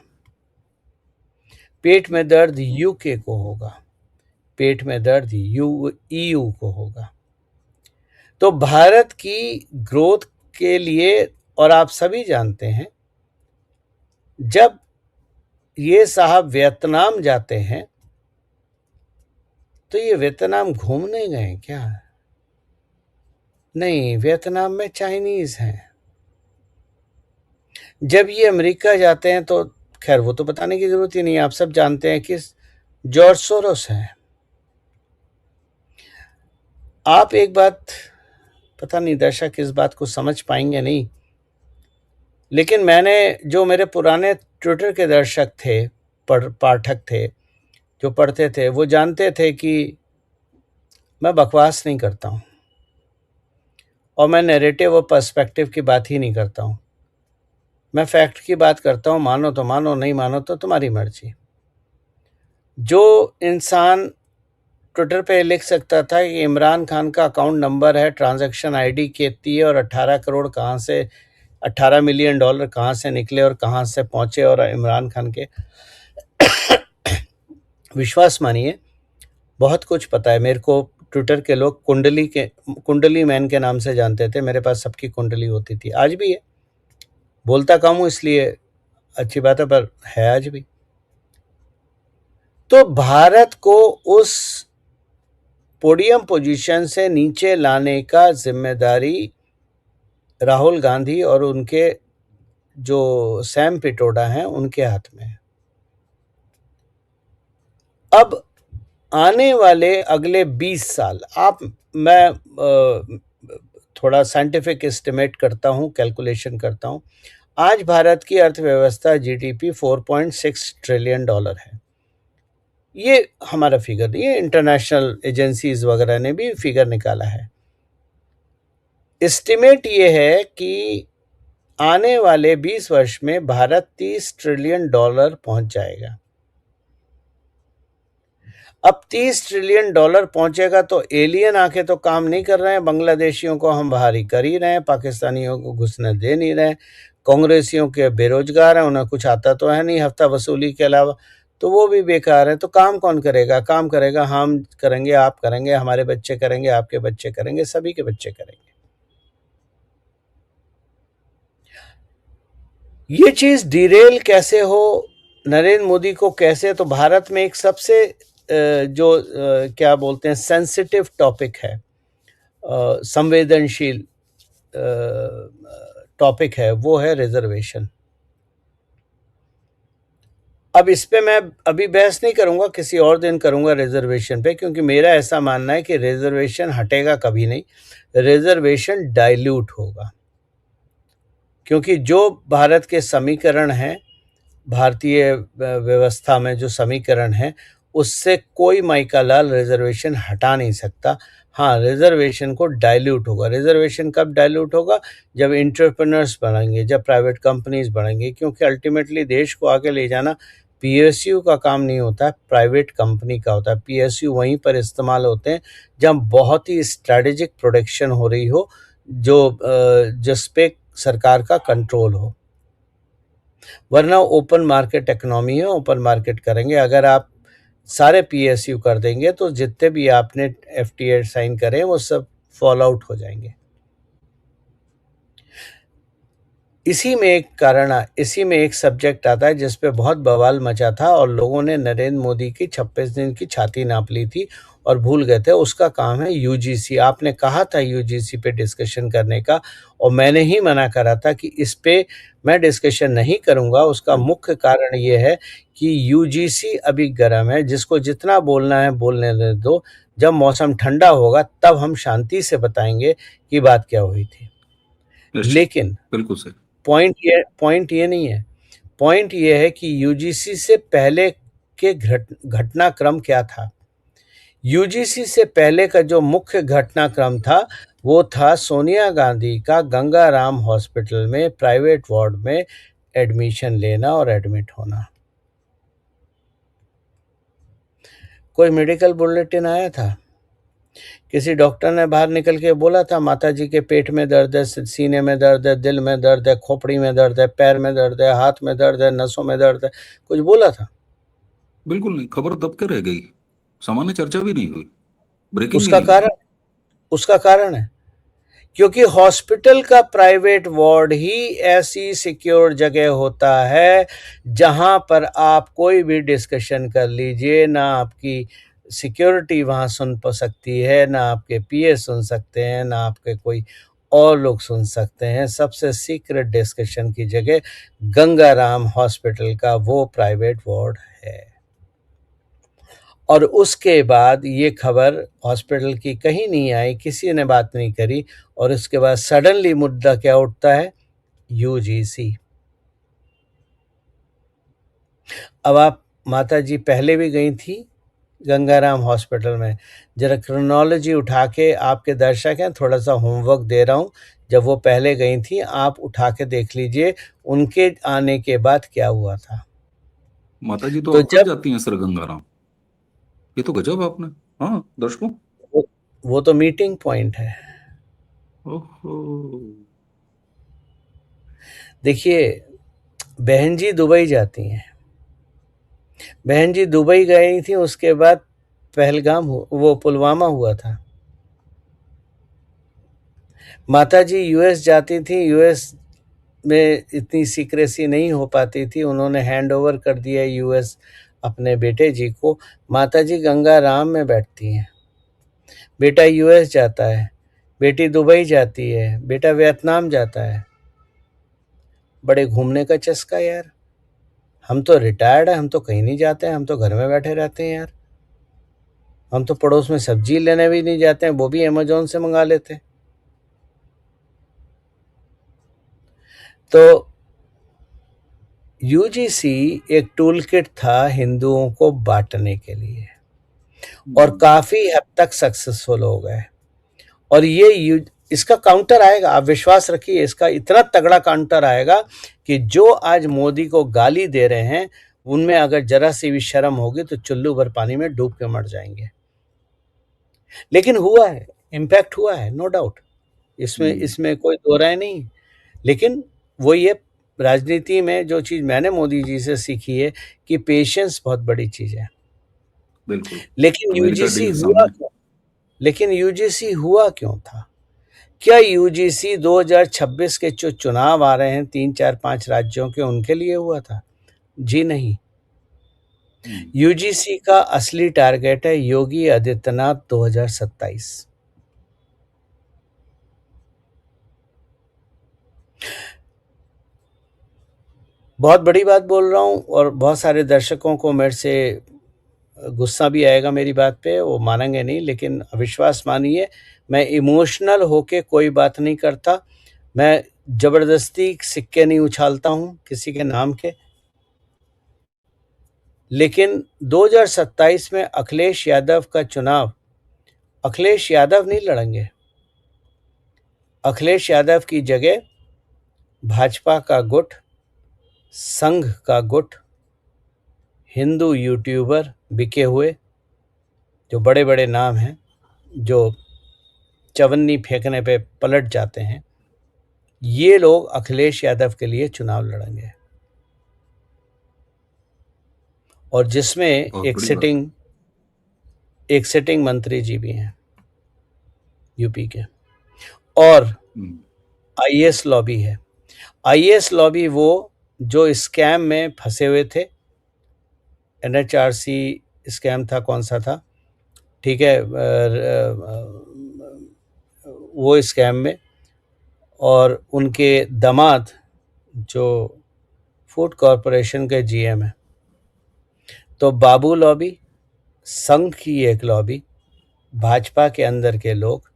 पेट में दर्द यूके को होगा, पेट में दर्द ईयू को होगा। तो भारत की ग्रोथ के लिए, और आप सभी जानते हैं, जब ये साहब वियतनाम जाते हैं तो ये वियतनाम घूमने गए क्या? नहीं, वियतनाम में चाइनीज हैं। जब ये अमेरिका जाते हैं तो खैर वो तो बताने की जरूरत ही नहीं, आप सब जानते हैं कि जॉर्ज सोरोस हैं। आप एक बात, पता नहीं दर्शक इस बात को समझ पाएंगे नहीं, लेकिन मैंने, जो मेरे पुराने ट्विटर के दर्शक थे, पाठक थे, जो पढ़ते थे, वो जानते थे कि मैं बकवास नहीं करता हूँ, और मैं नैरेटिव और पर्सपेक्टिव की बात ही नहीं करता हूँ। मैं फैक्ट की बात करता हूँ, मानो तो मानो, नहीं मानो तो तुम्हारी मर्जी। जो इंसान ट्विटर पे लिख सकता था कि इमरान खान का अकाउंट नंबर है, ट्रांजैक्शन आईडी कितनी है, और 18 करोड़ कहाँ से, 18 मिलियन डॉलर कहाँ से निकले और कहाँ से पहुँचे, और इमरान खान के विश्वास मानिए बहुत कुछ पता है मेरे को। ट्विटर के लोग कुंडली मैन के नाम से जानते थे, मेरे पास सबकी कुंडली होती थी, आज भी है। बोलता कम हूँ इसलिए अच्छी बात है, पर है आज भी। तो भारत को उस पोडियम पोजीशन से नीचे लाने का जिम्मेदारी राहुल गांधी और उनके जो सैम पिटोडा हैं उनके हाथ में है। अब आने वाले अगले 20 साल, मैं थोड़ा साइंटिफिक एस्टिमेट करता हूँ, कैलकुलेशन करता हूँ। आज भारत की अर्थव्यवस्था जीडीपी 4.6 ट्रिलियन डॉलर है। ये हमारा फिगर नहीं है, इंटरनेशनल एजेंसीज वगैरह ने भी फिगर निकाला है। एस्टिमेट ये है कि आने वाले 20 वर्ष में भारत $30 ट्रिलियन पहुंच जाएगा। अब $30 ट्रिलियन पहुंचेगा तो एलियन आके तो काम नहीं कर रहे हैं, बांग्लादेशियों को हम बाहर ही कर ही रहे हैं, पाकिस्तानियों को घुसने दे नहीं रहे हैं, कांग्रेसियों के बेरोजगार हैं, उन्हें कुछ आता तो है नहीं हफ्ता वसूली के अलावा, तो वो भी बेकार है। तो काम कौन करेगा? काम करेगा हम करेंगे, आप करेंगे, हमारे बच्चे करेंगे, आपके बच्चे करेंगे, सभी के बच्चे करेंगे। ये चीज डिरेल कैसे हो, नरेंद्र मोदी को कैसे, तो भारत में एक सबसे क्या बोलते हैं सेंसिटिव टॉपिक है, संवेदनशील टॉपिक है, वो है रिजर्वेशन। अब इस पे मैं अभी बहस नहीं करूंगा, किसी और दिन करूंगा रिजर्वेशन पे, क्योंकि मेरा ऐसा मानना है कि रिजर्वेशन हटेगा कभी नहीं, रिजर्वेशन डाइल्यूट होगा। क्योंकि जो भारत के समीकरण हैं, भारतीय व्यवस्था में जो समीकरण है, उससे कोई माइका लाल रिजर्वेशन हटा नहीं सकता। हाँ, रिजर्वेशन को डाइल्यूट होगा। रिजर्वेशन कब डाइल्यूट होगा? जब एंटरप्रेन्योर्स बढ़ेंगे, जब प्राइवेट कंपनीज बढ़ेंगी, क्योंकि अल्टीमेटली देश को आगे ले जाना पीएसयू का काम नहीं होता है, प्राइवेट कंपनी का होता है। पीएसयू वहीं पर इस्तेमाल होते हैं जब बहुत ही स्ट्रैटेजिक प्रोडक्शन हो रही हो, जिस पे सरकार का कंट्रोल हो, वरना ओपन मार्केट इकोनॉमी है, ओपन मार्केट करेंगे। अगर आप सारे पीएसयू कर देंगे तो जितने भी आपने एफटीए साइन करे वो सब फॉल आउट हो जाएंगे। इसी में एक सब्जेक्ट आता है जिस पे बहुत बवाल मचा था और लोगों ने नरेंद्र मोदी की 26 दिन की छाती नाप ली थी और भूल गए थे। उसका काम है यूजीसी। आपने कहा था यूजीसी पे डिस्कशन करने का, और मैंने ही मना करा था कि इस पे मैं डिस्कशन नहीं करूंगा। उसका मुख्य कारण ये है कि यूजीसी अभी गर्म है, जिसको जितना बोलना है बोलने दो। जब मौसम ठंडा होगा तब हम शांति से बताएंगे कि बात क्या हुई थी। लेकिन बिल्कुल सही। पॉइंट ये नहीं है। पॉइंट ये है कि यूजीसी से पहले के घटनाक्रम क्या था। यूजीसी से पहले का जो मुख्य घटनाक्रम था वो था सोनिया गांधी का गंगाराम हॉस्पिटल में प्राइवेट वार्ड में एडमिशन लेना और एडमिट होना। कोई मेडिकल बुलेटिन आया था? किसी डॉक्टर ने बाहर निकल के बोला था माता जी के पेट में दर्द है, सीने में दर्द है, दिल में दर्द है, खोपड़ी में दर्द है, पैर में दर्द है, हाथ में दर्द है, नसों में दर्द है? कुछ बोला था? बिल्कुल नहीं, खबर दब के रह गई, सामान्य चर्चा भी नहीं हुई, ब्रेकिंग उसका कारण है क्योंकि हॉस्पिटल का प्राइवेट वार्ड ही ऐसी सिक्योर जगह होता है जहां पर आप कोई भी डिस्कशन कर लीजिए, ना आपकी सिक्योरिटी वहां सुन सकती है, ना आपके पीए सुन सकते हैं, ना आपके कोई और लोग सुन सकते हैं। सबसे सीक्रेट डिस्कशन की जगह गंगाराम हॉस्पिटल का वो प्राइवेट वार्ड है। और उसके बाद ये खबर हॉस्पिटल की कहीं नहीं आई, किसी ने बात नहीं करी, और उसके बाद सडनली मुद्दा क्या उठता है? यूजीसी। अब आप माता जी पहले भी गई थी गंगाराम हॉस्पिटल में, जरा क्रोनोलॉजी उठा के, आपके दर्शक हैं, थोड़ा सा होमवर्क दे रहा हूँ, जब वो पहले गई थी आप उठा के देख लीजिए उनके आने के बाद क्या हुआ था। माता जी तो तो अब कब जाती हैं सर गंगाराम? ये तो गजब आपने। हाँ दर्शकों, वो तो मीटिंग पॉइंट है। ओहो, देखिए, बहन जी दुबई जाती हैं, बहन जी दुबई गई थी, उसके बाद पहलगाम वो पुलवामा हुआ था। माता जी यूएस जाती थी, यूएस में इतनी सीक्रेसी नहीं हो पाती थी, उन्होंने हैंड ओवर कर दिया यूएस अपने बेटे जी को। माता जी गंगाराम में बैठती हैं, बेटा यूएस जाता है, बेटी दुबई जाती है, बेटा वियतनाम जाता है। बड़े घूमने का चस्का यार। हम तो रिटायर्ड है, हम तो कहीं नहीं जाते हैं, हम तो घर में बैठे रहते हैं यार। हम तो पड़ोस में सब्जी लेने भी नहीं जाते हैं, वो भी अमेजोन से मंगा लेते हैं। तो यूजीसी एक टूल किट था हिंदुओं को बांटने के लिए, और काफी हद तक सक्सेसफुल हो गए। और ये इसका काउंटर आएगा, आप विश्वास रखिए, इसका इतना तगड़ा काउंटर आएगा कि जो आज मोदी को गाली दे रहे हैं उनमें अगर जरा सी भी शर्म होगी तो चुल्लू भर पानी में डूब के मर जाएंगे। लेकिन हुआ है, इम्पैक्ट हुआ है, नो डाउट, इसमें कोई दो राय नहीं। लेकिन वो ये राजनीति में जो चीज मैंने मोदी जी से सीखी है कि पेशेंस बहुत बड़ी चीज है। बिल्कुल। लेकिन अमेरिका यूजीसी डील हुआ सामने। क्यों? लेकिन यूजीसी हुआ क्यों था? क्या यूजीसी 2026 के जो चुनाव आ रहे हैं 3 4 5 राज्यों के, उनके लिए हुआ था? जी नहीं। यूजीसी का असली टारगेट है योगी आदित्यनाथ 2027। बहुत बड़ी बात बोल रहा हूं और बहुत सारे दर्शकों को मेरे से गुस्सा भी आएगा मेरी बात पे, वो मानेंगे नहीं, लेकिन विश्वास मानिए, मैं इमोशनल होके कोई बात नहीं करता। मैं जबरदस्ती सिक्के नहीं उछालता हूं किसी के नाम के। लेकिन 2027 में अखिलेश यादव का चुनाव अखिलेश यादव नहीं लड़ेंगे। अखिलेश यादव की जगह भाजपा का गुट, संघ का गुट, हिंदू यूट्यूबर बिके हुए जो बड़े बड़े नाम हैं, जो चवन्नी फेंकने पे पलट जाते हैं, ये लोग अखिलेश यादव के लिए चुनाव लड़ेंगे। और जिसमें बहुत बड़ी बात। एक सिटिंग मंत्री जी भी हैं यूपी के, और आईएएस लॉबी है। आईएएस लॉबी वो जो स्कैम में फंसे हुए थे, एनएचआरसी स्कैम था, कौन सा था, ठीक है, वो स्कैम में, और उनके दामाद जो फूड कॉरपोरेशन के जीएम है। तो बाबू लॉबी, संघ की एक लॉबी, भाजपा के अंदर के लोग,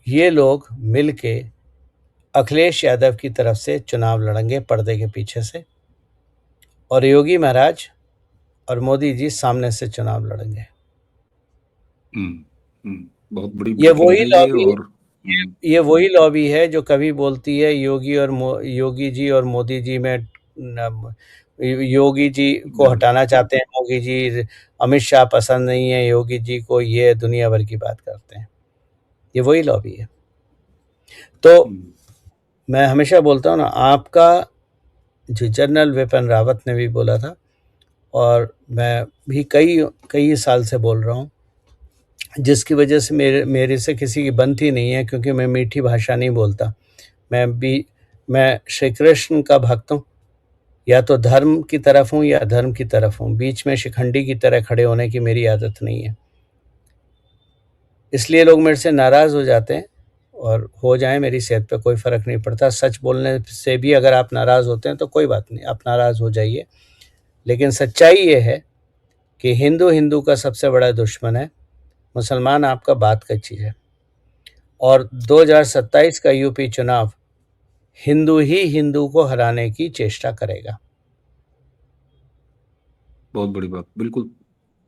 ये लोग मिलके अखिलेश यादव की तरफ से चुनाव लड़ेंगे पर्दे के पीछे से, और योगी महाराज और मोदी जी सामने से चुनाव लड़ेंगे। बहुत बड़ी ये ब्रेकिंग वही है ये। लॉबी और ये वही लॉबी है जो कभी बोलती है योगी जी और मोदी जी में योगी जी को हटाना चाहते हैं, मोदी जी, अमित शाह पसंद नहीं है योगी जी को, ये दुनिया भर की बात करते हैं। ये वही लॉबी है। तो मैं हमेशा बोलता हूँ ना, आपका जो जनरल विपिन रावत ने भी बोला था, और मैं भी कई साल से बोल रहा हूँ, जिसकी वजह से मेरे से किसी की बनती नहीं है, क्योंकि मैं मीठी भाषा नहीं बोलता। मैं श्री कृष्ण का भक्त हूँ, या तो धर्म की तरफ हूँ या अधर्म की तरफ हूँ, बीच में शिखंडी की तरह खड़े होने की मेरी आदत नहीं है। इसलिए लोग मेरे से नाराज़ हो जाते हैं, और हो जाएं, मेरी सेहत पे कोई फ़र्क नहीं पड़ता। सच बोलने से भी अगर आप नाराज़ होते हैं तो कोई बात नहीं, आप नाराज़ हो जाइए। लेकिन सच्चाई ये है कि हिंदू का सबसे बड़ा दुश्मन है, मुसलमान आपका बात का चीज़ है। और 2027 का यूपी चुनाव हिंदू ही हिंदू को हराने की चेष्टा करेगा। बहुत बड़ी बात, बिल्कुल।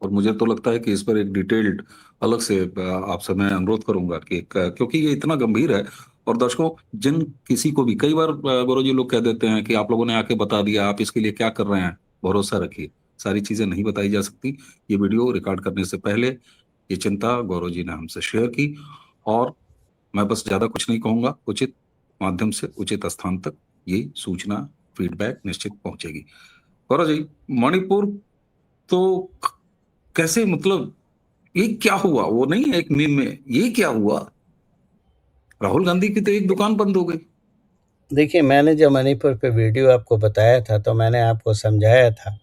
और मुझे तो लगता है कि इस पर एक डिटेल्ड अलग से आपसे मैं अनुरोध करूंगा कि क्योंकि ये इतना गंभीर है। और दर्शकों, जिन किसी को भी कई बार गौरव जी लोग कह देते हैं कि आप लोगों ने आके बता दिया, आप इसके लिए क्या कर रहे हैं, भरोसा रखिए, सारी चीजें नहीं बताई जा सकती। ये वीडियो रिकॉर्ड करने से पहले ये चिंता गौरव जी ने हमसे शेयर की, और मैं बस ज्यादा कुछ नहीं कहूंगा। उचित माध्यम से उचित स्थान तक ये सूचना, फीडबैक निश्चित पहुंचेगी। गौरव जी, मणिपुर तो कैसे, मतलब ये क्या हुआ? वो नहीं है एक मीम में, ये क्या हुआ? राहुल गांधी की तो एक दुकान बंद हो गई। देखिए, मैंने जब मणिपुर पे वीडियो आपको बताया था तो मैंने आपको समझाया था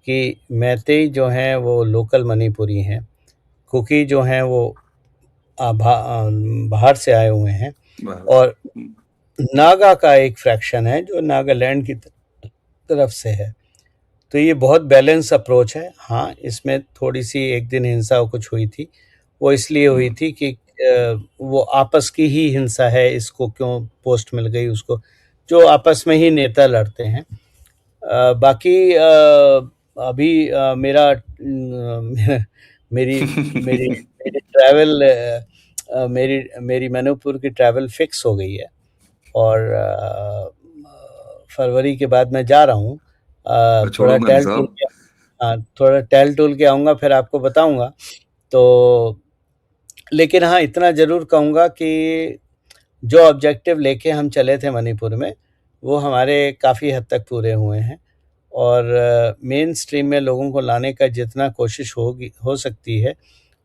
कि मैतेई जो हैं वो लोकल मणिपुरी हैं, कुकी जो हैं वो बाहर से आए हुए हैं, और नागा का एक फ्रैक्शन है जो नागालैंड की तरफ से है। तो ये बहुत बैलेंस अप्रोच है। हाँ, इसमें थोड़ी सी एक दिन हिंसा कुछ हुई थी, वो इसलिए हुई थी कि वो आपस की ही हिंसा है, इसको क्यों पोस्ट मिल गई उसको, जो आपस में ही नेता लड़ते हैं। बाकी अभी मेरा मेरी मेरी मेरी ट्रैवल मेरी मेरी मणिपुर की ट्रैवल फिक्स हो गई है और फरवरी के बाद मैं जा रहा हूँ। मैं थोड़ा छोड़ूंगा नहीं टहल टूल साहब। के, हाँ, थोड़ा टहल टूल के आऊँगा, फिर आपको बताऊँगा। तो लेकिन हाँ, इतना ज़रूर कहूँगा कि जो ऑब्जेक्टिव लेके हम चले थे मणिपुर में, वो हमारे काफ़ी हद तक पूरे हुए हैं और मेन स्ट्रीम में लोगों को लाने का जितना कोशिश हो सकती है,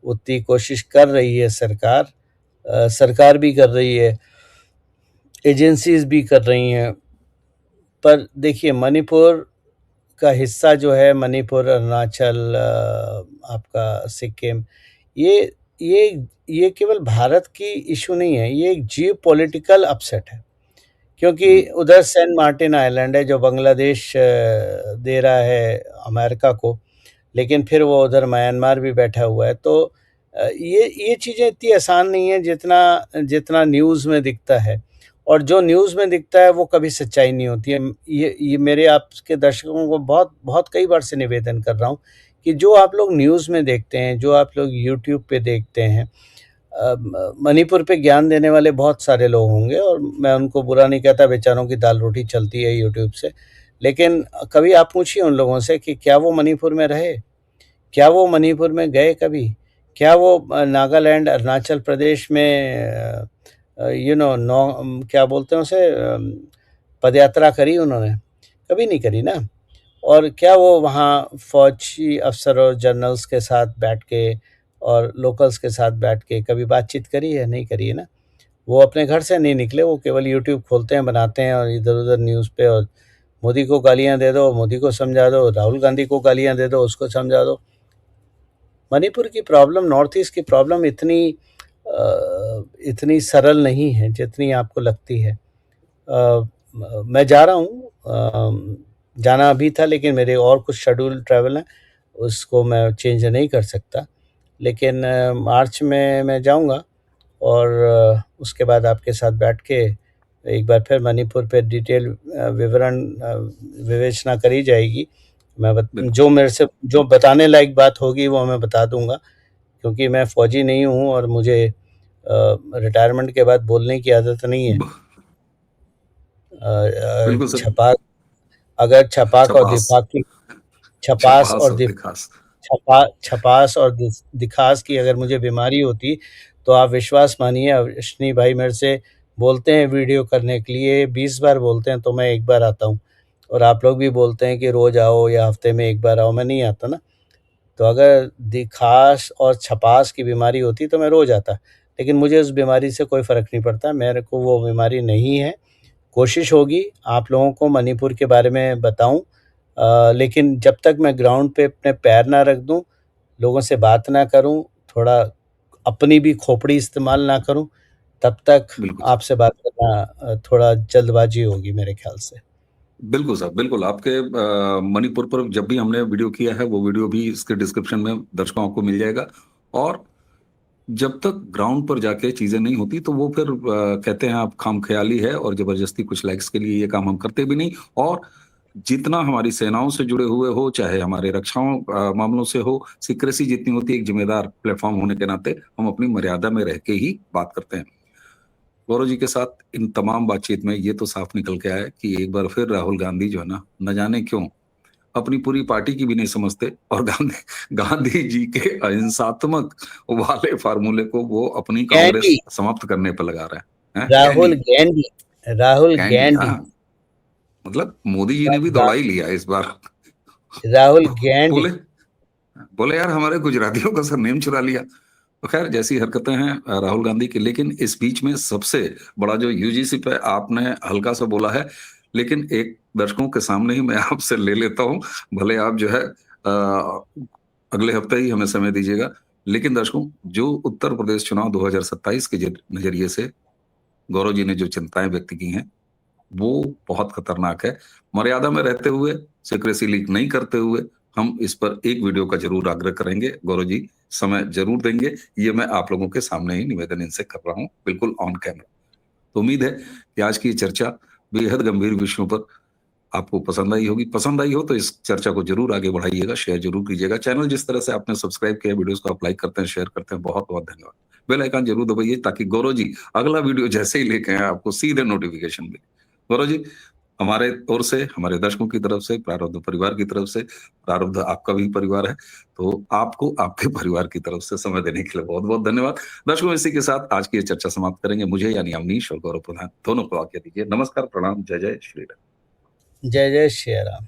उतनी कोशिश कर रही है सरकार। सरकार भी कर रही है, एजेंसीज़ भी कर रही हैं। पर देखिए, मणिपुर का हिस्सा जो है, मणिपुर, अरुणाचल, आपका सिक्किम, ये ये ये केवल भारत की इश्यू नहीं है, ये एक जियोपॉलिटिकल अपसेट है। क्योंकि उधर सेंट मार्टिन आइलैंड है जो बांग्लादेश दे रहा है अमेरिका को, लेकिन फिर वो उधर म्यांमार भी बैठा हुआ है। तो ये चीज़ें इतनी आसान नहीं है जितना जितना न्यूज़ में दिखता है, और जो न्यूज़ में दिखता है वो कभी सच्चाई नहीं होती है। ये मेरे आपके दर्शकों को बहुत बहुत कई बार से निवेदन कर रहा हूँ कि जो आप लोग न्यूज़ में देखते हैं, जो आप लोग यूट्यूब पे देखते हैं, मणिपुर पे ज्ञान देने वाले बहुत सारे लोग होंगे और मैं उनको बुरा नहीं कहता, बेचारों की दाल रोटी चलती है यूट्यूब से। लेकिन कभी आप पूछिए उन लोगों से कि क्या वो मणिपुर में रहे? क्या वो मणिपुर में गए कभी? क्या वो नागालैंड, अरुणाचल प्रदेश में क्या बोलते हैं उसे, पदयात्रा करी उन्होंने? कभी नहीं करी ना। और क्या वो वहाँ फ़ौजी अफ़सर और जनरल्स के साथ बैठ के और लोकल्स के साथ बैठ के कभी बातचीत करी है? नहीं करी है ना। वो अपने घर से नहीं निकले, वो केवल यूट्यूब खोलते हैं, बनाते हैं और इधर-उधर न्यूज़ पे, और मोदी को गालियाँ दे दो, मोदी को समझा दो, राहुल गांधी को गालियाँ दे दो, उसको समझा दो। मणिपुर की प्रॉब्लम, नॉर्थ ईस्ट की प्रॉब्लम इतनी सरल नहीं है जितनी आपको लगती है। मैं जा रहा हूँ, जाना अभी था लेकिन मेरे और कुछ शेड्यूल ट्रैवल हैं, उसको मैं चेंज नहीं कर सकता। लेकिन मार्च में मैं जाऊँगा और उसके बाद आपके साथ बैठ के एक बार फिर मणिपुर पे डिटेल विवेचना करी जाएगी। बिल्कुल जो मेरे से जो बताने लायक बात होगी वो मैं बता दूँगा, क्योंकि मैं फ़ौजी नहीं हूँ और मुझे रिटायरमेंट के बाद बोलने की आदत नहीं है। बिल्कुल सर। छपा अगर छपाक और छपास। दिफाक की छपास छपास और और दि दिखास। छपास और दिखास की अगर मुझे बीमारी होती, तो आप विश्वास मानिए, अश्विनी भाई मेरे से बोलते हैं वीडियो करने के लिए, 20 बार बोलते हैं तो मैं 1 बार आता हूँ, और आप लोग भी बोलते हैं कि रोज़ आओ या हफ्ते में 1 बार आओ, मैं नहीं आता ना। तो अगर दिखास और छपास की बीमारी होती तो मैं रोज़ आता, लेकिन मुझे उस बीमारी से कोई फ़र्क नहीं पड़ता, मेरे को वो बीमारी नहीं है। कोशिश होगी आप लोगों को मणिपुर के बारे में बताऊँ, लेकिन जब तक मैं ग्राउंड पे अपने पैर ना रख दूँ, लोगों से बात ना करूँ, थोड़ा अपनी भी खोपड़ी इस्तेमाल ना करूँ, तब तक बिल्कुल सर। आपसे बात करना थोड़ा जल्दबाज़ी होगी मेरे ख़्याल से। बिल्कुल साहब, बिल्कुल आपके मणिपुर पर जब भी हमने वीडियो किया है वो वीडियो भी इसके डिस्क्रिप्शन में दर्शकों को मिल जाएगा। और जब तक ग्राउंड पर जाके चीजें नहीं होती तो वो फिर कहते हैं आप खामख्याली है और जबरदस्ती कुछ लाइक्स के लिए ये काम हम करते भी नहीं। और जितना हमारी सेनाओं से जुड़े हुए हो, चाहे हमारे रक्षाओं मामलों से हो, सीक्रेसी जितनी होती है एक जिम्मेदार प्लेटफॉर्म होने के नाते हम अपनी मर्यादा में रह के ही बात करते हैं। गौरव जी के साथ इन तमाम बातचीत में ये तो साफ निकल के आया कि एक बार फिर राहुल गांधी जो है ना, न जाने क्यों अपनी पूरी पार्टी की भी नहीं समझते और गांधी गांधी जी के अहिंसात्मक वाले फार्मूले को वो अपनी कांग्रेस गैंडी, समाप्त करने पर लगा रहा है, राहुल गैंडी। गैंडी, राहुल गैंडी, गैंडी, हाँ। मतलब मोदी जी रा ने भी रा दौड़ा ही लिया इस बार। राहुल बोले गैंडी। बोले यार हमारे गुजरातियों का सरनेम चुरा लिया। तो खैर जैसी हरकतें हैं राहुल गांधी की। लेकिन इस बीच में सबसे बड़ा जो यूजीसी पे आपने हल्का सा बोला है, लेकिन एक दर्शकों के सामने ही मैं आपसे ले लेता हूं। भले आप जो है अगले हफ्ते ही हमें समय दीजिएगा। लेकिन दर्शकों, जो उत्तर प्रदेश चुनाव 2027 के नजरिए से गौरव जी ने जो चिंताएं व्यक्त की हैं वो बहुत खतरनाक है। मर्यादा में रहते हुए, सीक्रेसी लीक नहीं करते हुए हम इस पर एक वीडियो का जरूर आग्रह करेंगे। गौरव जी समय जरूर देंगे, ये मैं आप लोगों के सामने ही निवेदन इनसे कर रहा हूं, बिल्कुल ऑन कैमरा। तो उम्मीद है कि आज की चर्चा बेहद गंभीर विषयों पर आपको पसंद आई होगी। पसंद आई हो तो इस चर्चा को जरूर आगे बढ़ाइएगा, शेयर जरूर कीजिएगा। चैनल जिस तरह से आपने सब्सक्राइब किया, वीडियोस को आप लाइक करते हैं, शेयर करते हैं, बहुत बहुत धन्यवाद। बेल आइकन जरूर दबाइए ताकि गौरव जी अगला वीडियो जैसे ही लेके आए आपको सीधे नोटिफिकेशन मिले। गौरव जी, हमारे ओर से, हमारे दर्शकों की तरफ से, प्रारब्ध परिवार की तरफ से, प्रारब्ध आपका भी परिवार है, तो आपको आपके परिवार की तरफ से समय देने के लिए बहुत बहुत धन्यवाद। दर्शकों, इसी के साथ आज की ये चर्चा समाप्त करेंगे। मुझे यानी अवनीश और गौरव प्रधान दोनों को आज्ञा दीजिए। नमस्कार, प्रणाम, जय जय श्री राम। जय जय श्री राम।